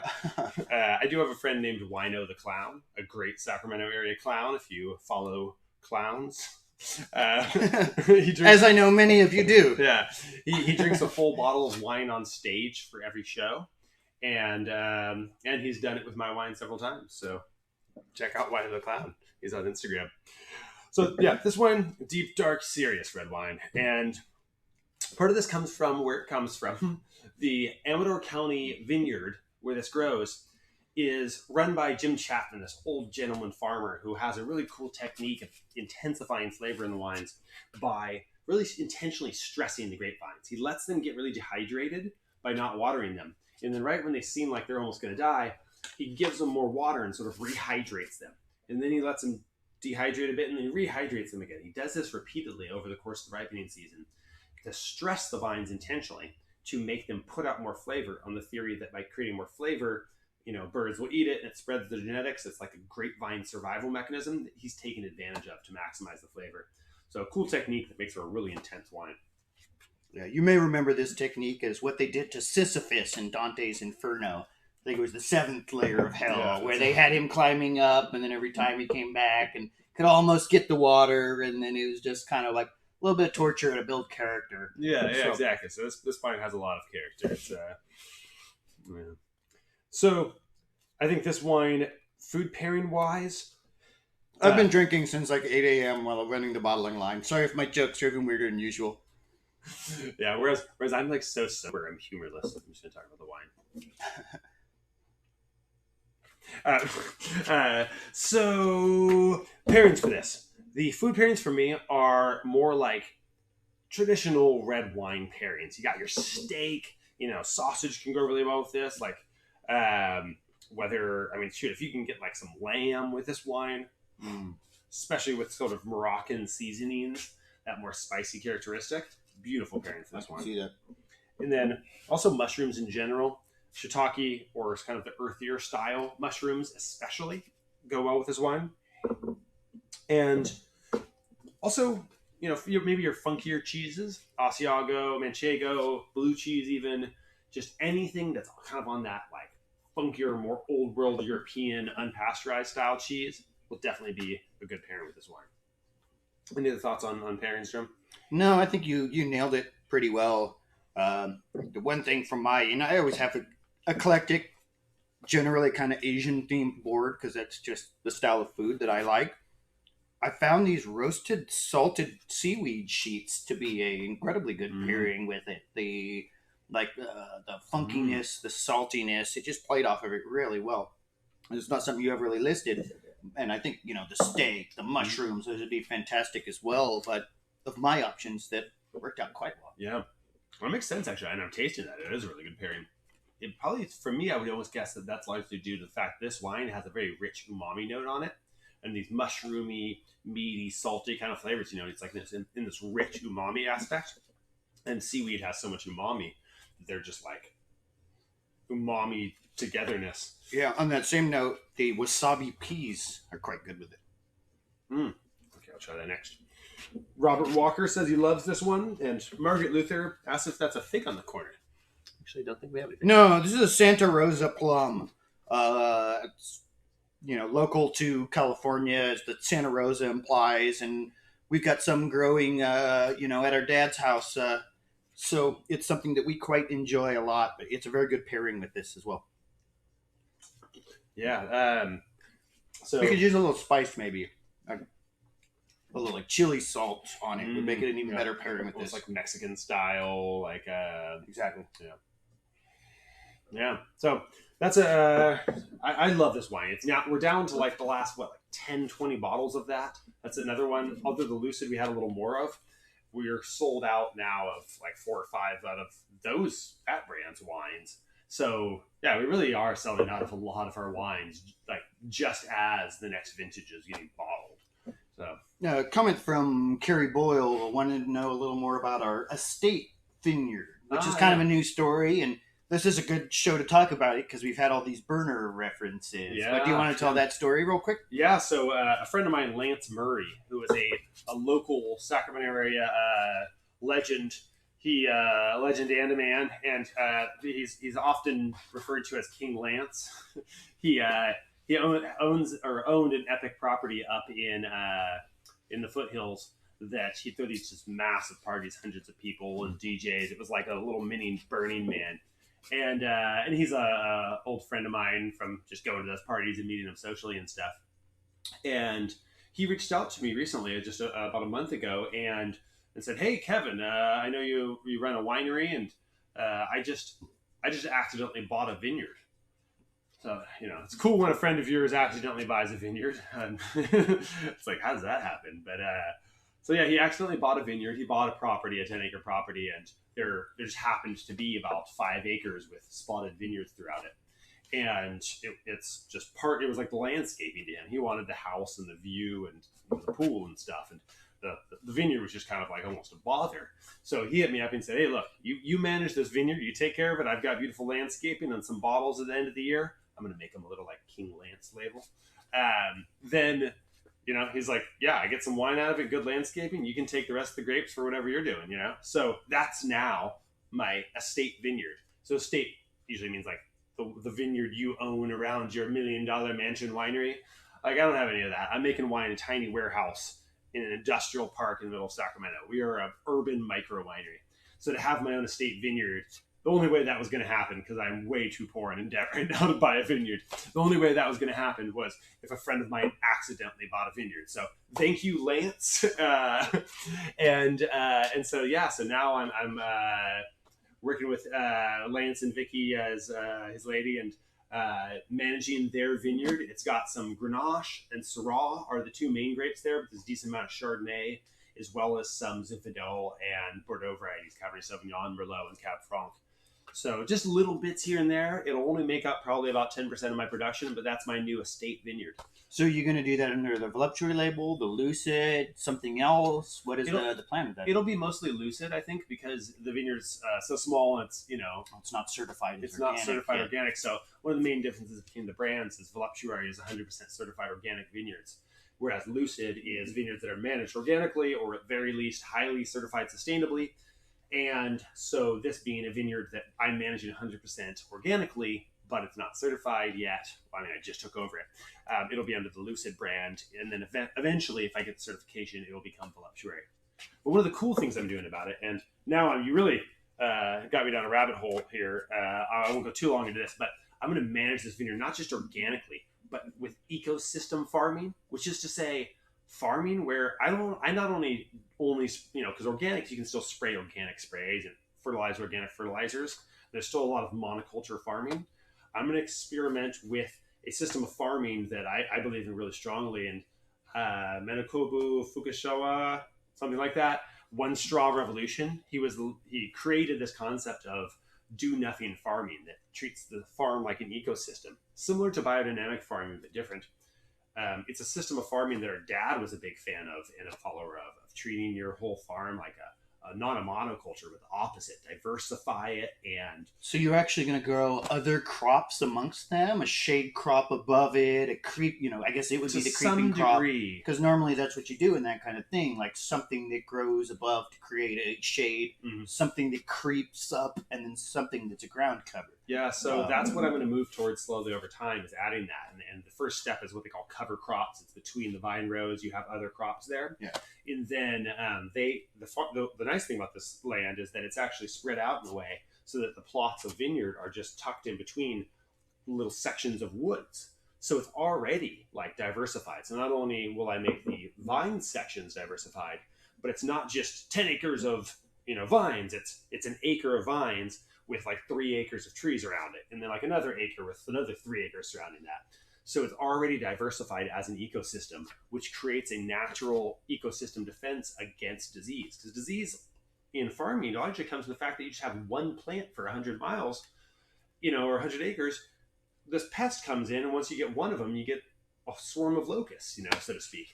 I do have a friend named Wino the Clown, a great Sacramento area clown if you follow clowns. He drinks, as I know many of you do. Yeah. He drinks a full bottle of wine on stage for every show. And he's done it with my wine several times. So check out Wine of the Clown. He's on Instagram. So yeah, this wine, deep, dark, serious red wine. And part of this comes from where it comes from. The Amador County vineyard where this grows is run by Jim Chapman, this old gentleman farmer who has a really cool technique of intensifying flavor in the wines by really intentionally stressing the grapevines. He lets them get really dehydrated by not watering them. And then right when they seem like they're almost going to die, he gives them more water and sort of rehydrates them. And then he lets them dehydrate a bit and then he rehydrates them again. He does this repeatedly over the course of the ripening season to stress the vines intentionally to make them put out more flavor, on the theory that by creating more flavor, birds will eat it and it spreads the genetics. It's like a grapevine survival mechanism that he's taken advantage of to maximize the flavor. So a cool technique that makes for a really intense wine. Yeah, you may remember this technique as what they did to Sisyphus in Dante's Inferno. I think it was the 7th layer of hell, where they had him climbing up, and then every time he came back and could almost get the water, and then it was just kind of like a little bit of torture to build character. Yeah, exactly. So this wine has a lot of character. Yeah. So I think this wine, food pairing wise, I've been drinking since like 8 a.m. while running the bottling line. Sorry if my jokes are even weirder than usual. yeah. Whereas I'm like so sober, I'm humorless. I'm just gonna talk about the wine. So pairings for this. The food pairings for me are more like traditional red wine pairings. You got your steak, sausage can go really well with this. Like, if you can get like some lamb with this wine, especially with sort of Moroccan seasonings, that more spicy characteristic, beautiful pairing for this one. See that? And then also mushrooms in general, shiitake or kind of the earthier style mushrooms especially go well with this wine. And also, maybe your funkier cheeses, Asiago, Manchego, blue cheese even, just anything that's kind of on that like funkier, more old world European unpasteurized style cheese will definitely be a good pairing with this wine. Any other thoughts on pairings, Jim? No, I think you nailed it pretty well. The one thing from I always have an eclectic, generally kind of Asian themed board because that's just the style of food that I like. I found these roasted salted seaweed sheets to be a incredibly good pairing with it. The funkiness, the saltiness, it just played off of it really well. It's not something you ever really listed. And I think, the steak, the mushrooms, those would be fantastic as well. But of my options, that worked out quite well. Yeah. Well, that makes sense, actually. And I'm tasting that. It is a really good pairing. It probably, for me, I would almost guess that that's largely due to the fact this wine has a very rich umami note on it. And these mushroomy, meaty, salty kind of flavors, it's like this in this rich umami aspect. And seaweed has so much umami that they're just like umami togetherness. Yeah, on that same note, the wasabi peas are quite good with it. Okay, I'll try that next. Robert Walker says he loves this one, and Margaret Luther asks if that's a fig on the corner. Actually, I don't think we have anything. No, this is a Santa Rosa plum. It's local to California, as the Santa Rosa implies, and we've got some growing, at our dad's house. So it's something that we quite enjoy a lot, but it's a very good pairing with this as well. Yeah. So we could use a little spice, maybe. A little like chili salt on it would make it an even better pairing with this. Like Mexican style, like exactly. Yeah. So that's I love this wine. It's now we're down to like the last 10, 20 bottles of that. That's another one. Other the Lucid we had a little more of. We're sold out now of like 4 or 5 out of those That Brand's wines. So yeah, we really are selling out of a lot of our wines, like just as the next vintage is getting bottled. So comment from Carrie Boyle wanted to know a little more about our estate vineyard, which is kind of a new story, and this is a good show to talk about it because we've had all these burner references. Yeah, but do you want to tell that story real quick? Yeah, so a friend of mine, Lance Murray, who is a local Sacramento area legend. He a legend and a man, and he's often referred to as King Lance. He owned an epic property up in the foothills that he threw these just massive parties, hundreds of people and DJs. It was like a little mini Burning Man. And he's a old friend of mine from just going to those parties and meeting him socially and stuff. And he reached out to me recently, just about a month ago, and said, "Hey, Kevin, I know you run a winery, and I just accidentally bought a vineyard." So it's cool when a friend of yours accidentally buys a vineyard. It's like, how does that happen? But so yeah, he accidentally bought a vineyard. He bought a 10-acre property, and there just happened to be about 5 acres with spotted vineyards throughout it. And it's just it was like the landscaping to him. He wanted the house and the view and the pool and stuff. And the vineyard was just kind of like almost a bother. So he hit me up and said, "Hey, look, you manage this vineyard. You take care of it. I've got beautiful landscaping and some bottles at the end of the year. I'm going to make them a little like King Lance label." Then he's like, "Yeah, I get some wine out of it, good landscaping. You can take the rest of the grapes for whatever you're doing, So that's now my estate vineyard. So estate usually means like the vineyard you own around your $1 million mansion winery. Like, I don't have any of that. I'm making wine in a tiny warehouse in an industrial park in the middle of Sacramento. We are an urban micro winery. So to have my own estate vineyard the only way that was going to happen, because I'm way too poor and in debt right now to buy a vineyard. The only way that was going to happen was if a friend of mine accidentally bought a vineyard. So thank you, Lance. And so so now I'm working with Lance and Vicky as his lady and managing their vineyard. It's got some Grenache and Syrah are the two main grapes there, but there's a decent amount of Chardonnay, as well as some Zinfandel and Bordeaux varieties, Cabernet Sauvignon, Merlot, and Cab Franc. So just little bits here and there. It'll only make up probably about 10% of my production, but that's my new estate vineyard. So you're going to do that under the voluptuary label, the Lucid, something else? What is the plan with that? It'll be mostly Lucid, I think, because the vineyard's so small and it's, it's not certified. It's not certified organic. So one of the main differences between the brands is voluptuary is 100% certified organic vineyards, whereas Lucid is vineyards that are managed organically or at very least highly certified sustainably. And so this being a vineyard that I'm managing 100% organically, but it's not certified yet. Well, I mean, I just took over it. It'll be under the Lucid brand. And then eventually, if I get the certification, it'll become voluptuary. But one of the cool things I'm doing about it, and now you really got me down a rabbit hole here. I won't go too long into this, but I'm going to manage this vineyard not just organically, but with ecosystem farming, which is to say farming where I not only because organics, you can still spray organic sprays and fertilize organic fertilizers. There's still a lot of monoculture farming. I'm going to experiment with a system of farming that I believe in really strongly. And Menakobu Fukushima, something like that, One Straw Revolution, he created this concept of do-nothing farming that treats the farm like an ecosystem, similar to biodynamic farming, but different. It's a system of farming that our dad was a big fan of and a follower of treating your whole farm like not a monoculture, but the opposite, diversify it. And so you're actually going to grow other crops amongst them, a shade crop above it, a I guess it would be the creeping crop, because normally that's what you do in that kind of thing, like something that grows above to create a shade, something that creeps up, and then something that's a ground cover. Yeah, so that's what I'm going to move towards slowly over time, is adding that. And the first step is what they call cover crops. It's between the vine rows. You have other crops there. Yeah. And then the nice thing about this land is that it's actually spread out in a way so that the plots of vineyard are just tucked in between little sections of woods. So it's already like diversified. So not only will I make the vine sections diversified, but it's not just 10 acres of vines. It's an acre of vines with like 3 acres of trees around it, and then like another acre with another 3 acres surrounding that. So it's already diversified as an ecosystem, which creates a natural ecosystem defense against disease. Because disease in farming largely comes from the fact that you just have one plant for 100 miles, or 100 acres. This pest comes in, and once you get one of them, you get a swarm of locusts, so to speak.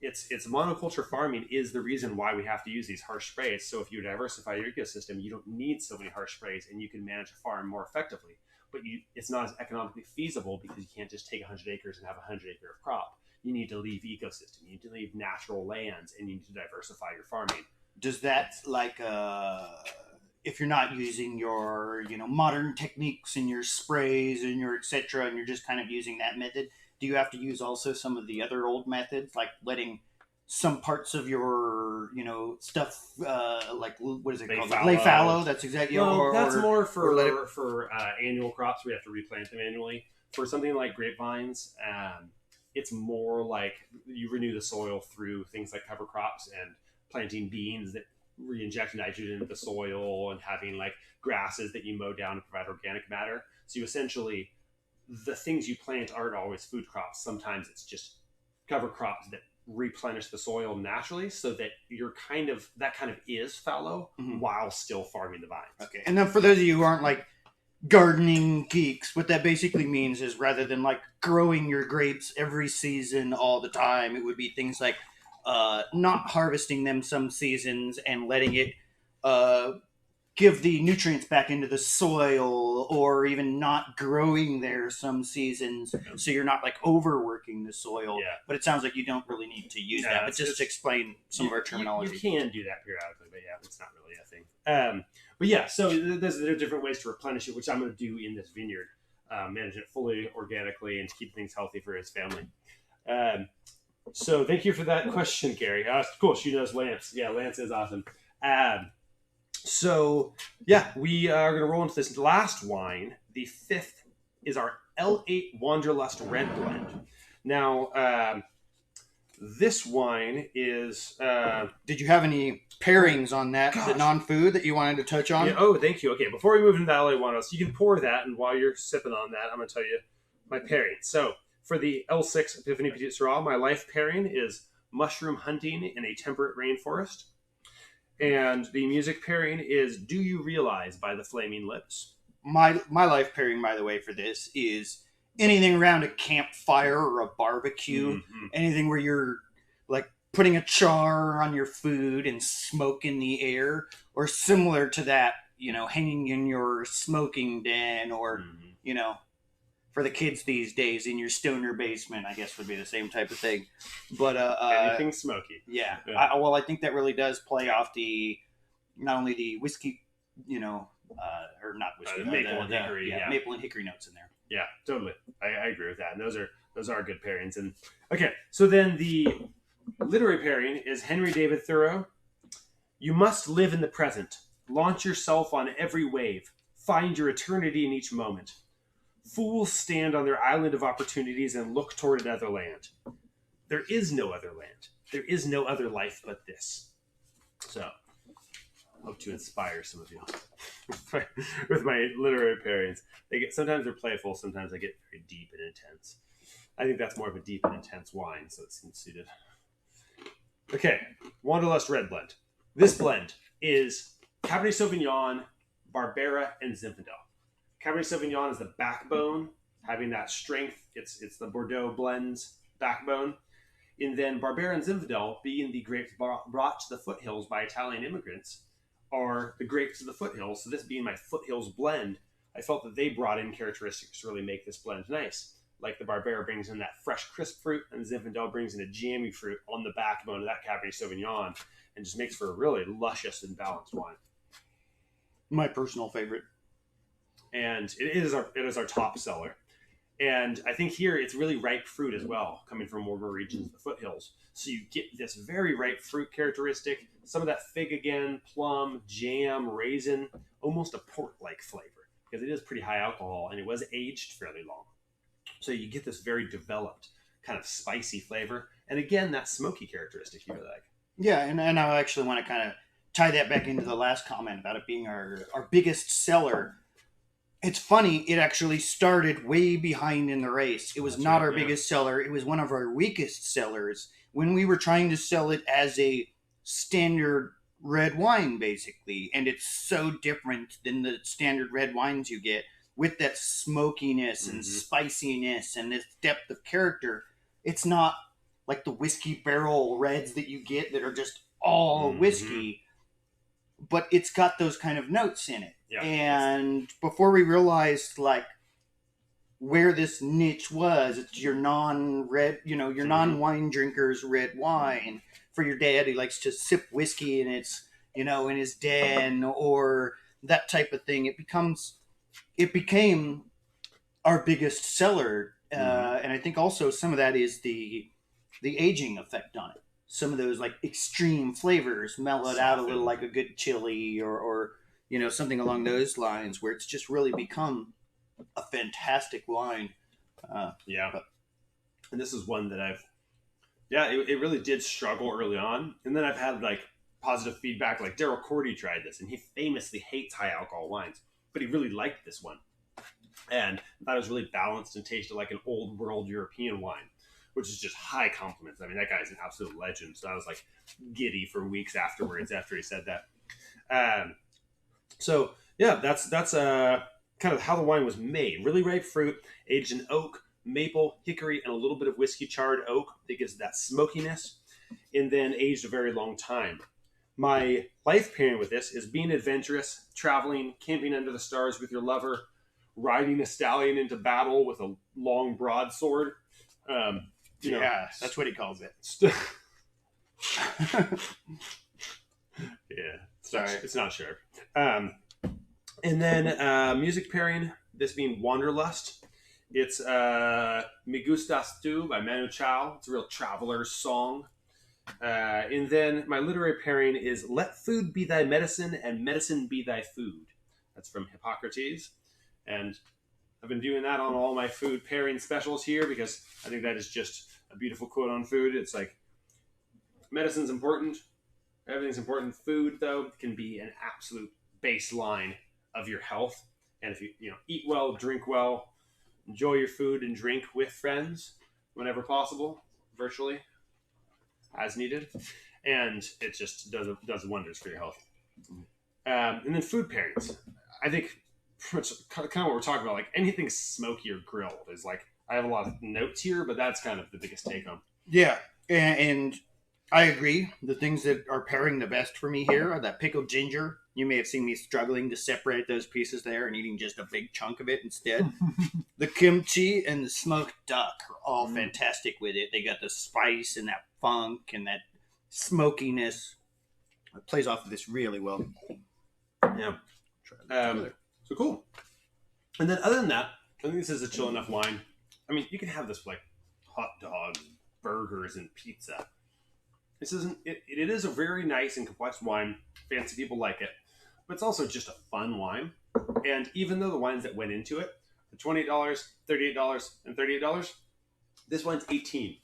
It's monoculture farming is the reason why we have to use these harsh sprays. So if you diversify your ecosystem, you don't need so many harsh sprays, and you can manage a farm more effectively. But it's not as economically feasible because you can't just take 100 acres and have 100 acre of crop. You need to leave ecosystem. You need to leave natural lands, and you need to diversify your farming. Does that if you're not using your modern techniques in your sprays and your etc., and you're just kind of using that method, do you have to use also some of the other old methods, like letting some parts of your stuff like what is it called, lay fallow? That's exactly. That's more for annual crops. We have to replant them annually. For something like grapevines, it's more like you renew the soil through things like cover crops and planting beans that re-inject nitrogen into the soil, and having like grasses that you mow down to provide organic matter. So you essentially, the things you plant aren't always food crops. Sometimes it's just cover crops that replenish the soil naturally, so that that kind of is fallow while still farming the vines. Okay. And then for those of you who aren't like gardening geeks, what that basically means is rather than like growing your grapes every season all the time, it would be things like not harvesting them some seasons and letting it give the nutrients back into the soil, or even not growing there some seasons, so you're not like overworking the soil. Yeah. But it sounds like you don't really need to use that. But just to explain some of our terminology. You can do that periodically, but yeah, it's not really a thing. But yeah, so there are different ways to replenish it, which I'm going to do in this vineyard. Manage it fully organically and to keep things healthy for his family. So thank you for that question, Gary. Cool. She knows Lance. Yeah, Lance is awesome. So, yeah, we are going to roll into this last wine. The fifth is our L8 Wanderlust Red Blend. Now, this wine is... Did you have any pairings on that, the Gosh. non-food that you wanted to touch on? Yeah, oh, thank you. Okay, before we move into the L8 Wanderlust, you can pour that, and while you're sipping on that, I'm going to tell you my pairing. So, for the L6 Epiphany Petite Sirah, my life pairing is mushroom hunting in a temperate rainforest. And the music pairing is Do You Realize by the Flaming Lips. My life pairing, by the way, for this is anything around a campfire or a barbecue. Mhm. Anything where you're like putting a char on your food and smoke in the air, or similar to that, hanging in your smoking den, or Mhm. for the kids these days in your stoner basement, I guess would be the same type of thing. But Anything smoky. yeah, Yeah. I think that really does play off not only the whiskey, or not whiskey, Maple and hickory, yeah. maple and hickory notes in there. Yeah, totally. I agree with that. And those are good pairings. And okay, so then the literary pairing is Henry David Thoreau. You must live in the present. Launch yourself on every wave. Find your eternity in each moment. Fools stand on their island of opportunities and look toward another land. There is no other land. There is no other life but this. So, I hope to inspire some of you with my literary pairings. Sometimes they're playful, sometimes they get very deep and intense. I think that's more of a deep and intense wine, so it seems suited. Okay, Wanderlust Red Blend. This blend is Cabernet Sauvignon, Barbera, and Zinfandel. Cabernet Sauvignon is the backbone, having that strength. It's the Bordeaux blend's backbone. And then Barbera and Zinfandel, being the grapes brought to the foothills by Italian immigrants, are the grapes of the foothills. So this being my foothills blend, I felt that they brought in characteristics to really make this blend nice. Like the Barbera brings in that fresh, crisp fruit, and Zinfandel brings in a jammy fruit on the backbone of that Cabernet Sauvignon, and just makes for a really luscious and balanced wine. My personal favorite. And it is our top seller. And I think here it's really ripe fruit as well, coming from warmer regions of the foothills. So you get this very ripe fruit characteristic, some of that fig again, plum, jam, raisin, almost a port-like flavor, because it is pretty high alcohol and it was aged fairly long. So you get this very developed kind of spicy flavor. And again, that smoky characteristic you really like. Yeah, and I actually want to kind of tie that back into the last comment about it being our biggest seller. It's funny, it actually started way behind in the race. It was That's not right, our yeah. biggest seller. It was one of our weakest sellers when we were trying to sell it as a standard red wine, basically. And it's so different than the standard red wines you get with that smokiness and spiciness and this depth of character. It's not like the whiskey barrel reds that you get that are just all whiskey, but it's got those kind of notes in it. Yeah. And before we realized like where this niche was, it's your non-red, your non-wine drinkers red wine for your dad who likes to sip whiskey and it's, in his den or that type of thing. It became our biggest seller. And I think also some of that is the aging effect on it. Some of those like extreme flavors mellowed out a little, like a good chili or something along those lines, where it's just really become a fantastic wine. And this is one that it really did struggle early on. And then I've had like positive feedback, like Daryl Cordy tried this and he famously hates high alcohol wines, but he really liked this one. And I thought it was really balanced and tasted like an old world European wine, which is just high compliments. I mean, that guy's an absolute legend. So I was like giddy for weeks afterwards after he said that. So yeah, that's kind of how the wine was made. Really ripe fruit, aged in oak, maple, hickory, and a little bit of whiskey charred oak that gives that smokiness, and then aged a very long time. My life pairing with this is being adventurous, traveling, camping under the stars with your lover, riding a stallion into battle with a long broadsword. That's what he calls it. Yeah, Sorry. it's not sharp. And then music pairing, this being Wanderlust. It's Me Gustas Tu by Manu Chao. It's a real traveler's song. And then my literary pairing is "Let food be thy medicine, and medicine be thy food." That's from Hippocrates, and I've been doing that on all my food pairing specials here because I think that is just a beautiful quote on food. It's like medicine's important, everything's important. Food, though, can be an absolute baseline of your health. And if you eat well, drink well, enjoy your food and drink with friends whenever possible, virtually as needed, and it just does wonders for your health. And then food pairings. I think pretty much kind of what we're talking about, like anything smoky or grilled is like, I have a lot of notes here, but that's kind of the biggest take home. Yeah, and I agree. The things that are pairing the best for me here are that pickled ginger. You may have seen me struggling to separate those pieces there and eating just a big chunk of it instead. The kimchi and the smoked duck are all fantastic with it. They got the spice and that funk and that smokiness. It plays off of this really well. Yeah. So cool. And then other than that, I think this is a chill enough wine. I mean, you can have this with like hot dogs, burgers, and pizza. This isn't. It is a very nice and complex wine. Fancy people like it, but it's also just a fun wine. And even though the wines that went into it, the $28, $38, and $38, this wine's $18.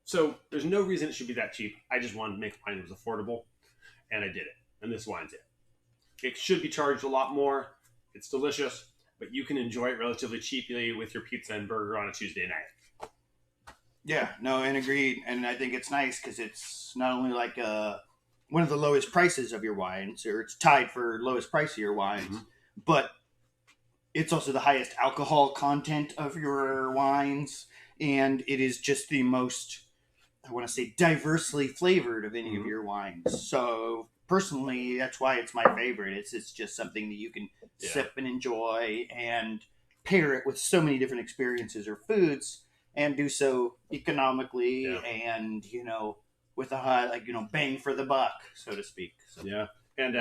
So there's no reason it should be that cheap. I just wanted to make wine that was affordable, and I did it. And this wine's it. It should be charged a lot more. It's delicious, but you can enjoy it relatively cheaply with your pizza and burger on a Tuesday night. Yeah, no, and agreed. And I think it's nice because it's not only like one of the lowest prices of your wines, or it's tied for lowest price of your wines, but it's also the highest alcohol content of your wines, and it is just the most, I want to say, diversely flavored of any of your wines. So personally, that's why it's my favorite. It's just something that you can sip and enjoy and pair it with so many different experiences or foods, and do so economically and, with a high, bang for the buck, so to speak. So. Yeah. And,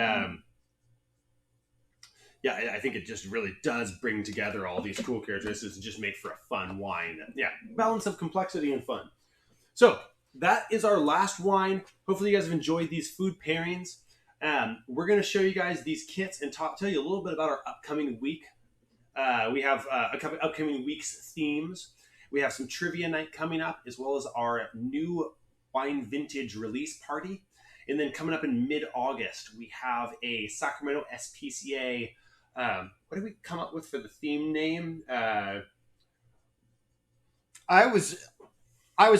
I think it just really does bring together all these cool characteristics and just make for a fun wine. Yeah. Balance of complexity and fun. So that is our last wine. Hopefully you guys have enjoyed these food pairings. We're going to show you guys these kits and tell you a little bit about our upcoming week. We have a couple upcoming week's themes. We have some trivia night coming up, as well as our new wine vintage release party. And then coming up in mid-August, we have a Sacramento SPCA. What did we come up with for the theme name? I was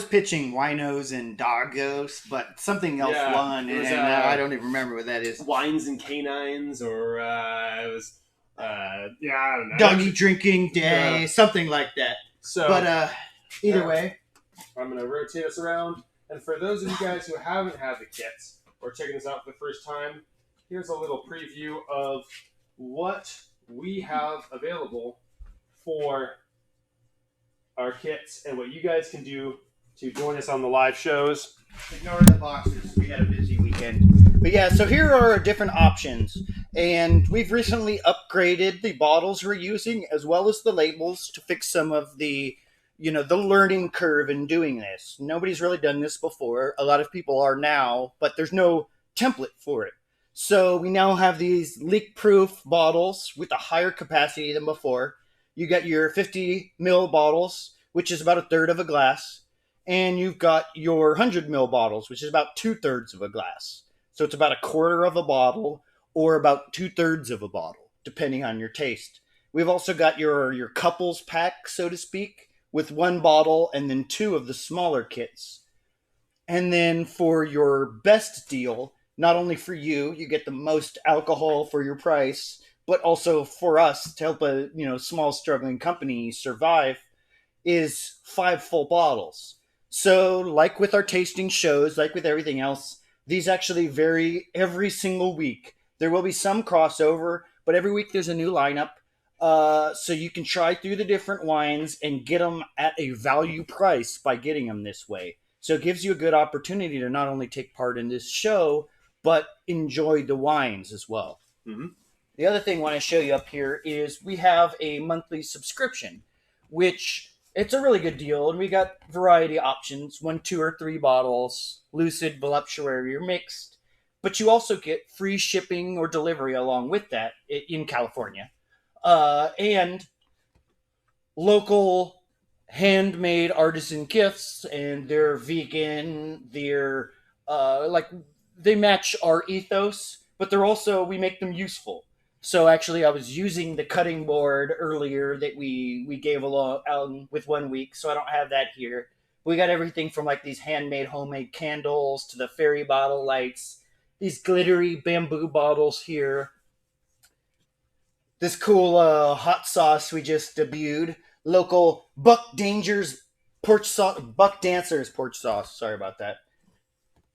pitching winos and doggos, but something else won, and I don't even remember what that is. Wines and canines, or it was, I don't know. Doggy drinking day, something like that. So, but either way, I'm going to rotate us around. And for those of you guys who haven't had the kits or checking this out for the first time, here's a little preview of what we have available for our kits and what you guys can do to join us on the live shows. Ignore the boxes. We had a busy weekend. But yeah, so here are our different options. And we've recently upgraded the bottles we're using as well as the labels to fix some of the, the learning curve in doing this. Nobody's really done this before. A lot of people are now, but there's no template for it. So we now have these leak-proof bottles with a higher capacity than before. You got your 50 ml bottles, which is about a third of a glass. And you've got your 100 ml bottles, which is about 2/3 of a glass. So it's about a quarter of a bottle or about 2/3 of a bottle, depending on your taste. We've also got your couples pack, so to speak, with one bottle and then two of the smaller kits. And then for your best deal, not only for you, you get the most alcohol for your price, but also for us to help a small struggling company survive, is 5 full bottles. So like with our tasting shows, like with everything else, these actually vary every single week. There will be some crossover, but every week there's a new lineup. So you can try through the different wines and get them at a value price by getting them this way. So it gives you a good opportunity to not only take part in this show, but enjoy the wines as well. Mm-hmm. The other thing I want to show you up here is we have a monthly subscription, which It's a really good deal, and we got variety options: 1, 2, or 3 bottles, Lucid, Voluptuary, or mixed. But you also get free shipping or delivery along with that in California, and local handmade artisan gifts, and they're vegan. They're like they match our ethos, but they're also we make them useful. So actually, I was using the cutting board earlier that we gave along with 1 week, so I don't have that here. We got everything from like these handmade homemade candles to the fairy bottle lights, these glittery bamboo bottles here, this cool hot sauce we just debuted, local Buck Dangers porch sauce, Buck Dancers porch sauce. Sorry about that.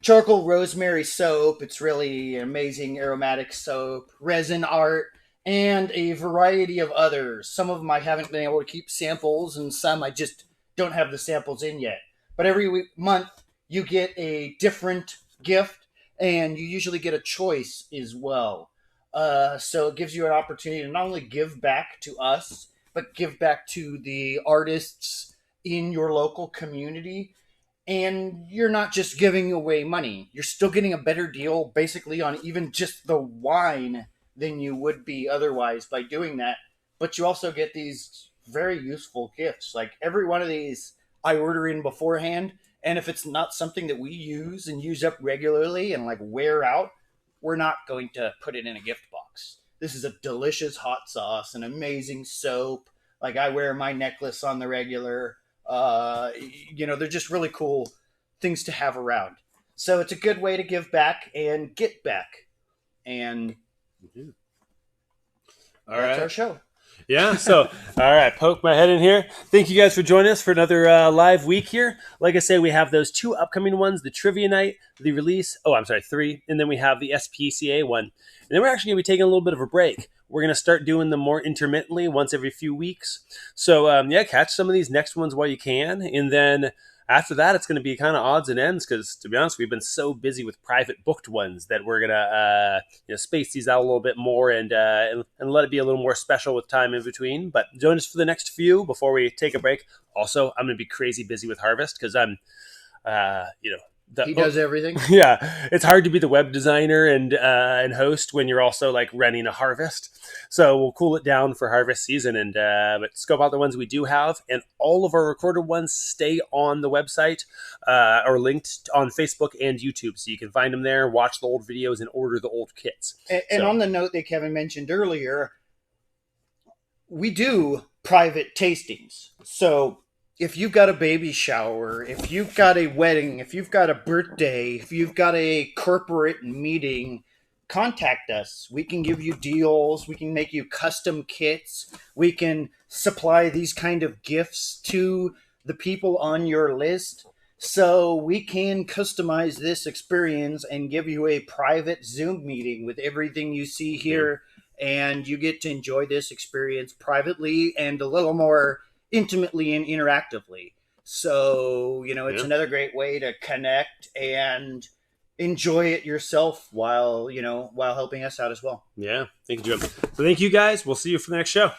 Charcoal rosemary soap. It's really an amazing aromatic soap. Resin art, and a variety of others. Some of them I haven't been able to keep samples, and some I just don't have the samples in yet. But every month you get a different gift, and you usually get a choice as well. So it gives you an opportunity to not only give back to us, but give back to the artists in your local community. And you're not just giving away money. You're still getting a better deal basically on even just the wine than you would be otherwise by doing that. But you also get these very useful gifts. Like every one of these I order in beforehand. And if it's not something that we use and use up regularly and like wear out, we're not going to put it in a gift box. This is a delicious hot sauce, an amazing soap. Like I wear my necklace on the regular. They're just really cool things to have around. So it's a good way to give back and get back. And that's our show. Yeah, so, all right, poke my head in here. Thank you guys for joining us for another live week here. Like I say, we have those 2 upcoming ones, the Trivia Night, the release, 3, and then we have the SPCA one. And then we're actually going to be taking a little bit of a break. We're going to start doing them more intermittently, once every few weeks. So, catch some of these next ones while you can, and then after that, it's going to be kind of odds and ends because, to be honest, we've been so busy with private booked ones that we're going to space these out a little bit more and let it be a little more special with time in between. But join us for the next few before we take a break. Also, I'm going to be crazy busy with Harvest because I'm, he does everything. Yeah, it's hard to be the web designer and host when you're also like running a harvest. So we'll cool it down for harvest season and but scope out the ones we do have, and all of our recorded ones stay on the website or linked on Facebook and YouTube, so you can find them there, watch the old videos, and order the old kits. And on the note that Kevin mentioned earlier, we do private tastings. So if you've got a baby shower, if you've got a wedding, if you've got a birthday, if you've got a corporate meeting, contact us. We can give you deals. We can make you custom kits. We can supply these kind of gifts to the people on your list. So we can customize this experience and give you a private Zoom meeting with everything you see here. And you get to enjoy this experience privately and a little more intimately and interactively. So, it's another great way to connect and enjoy it yourself while helping us out as well. Yeah. Thank you, Jim. So thank you guys. We'll see you for the next show.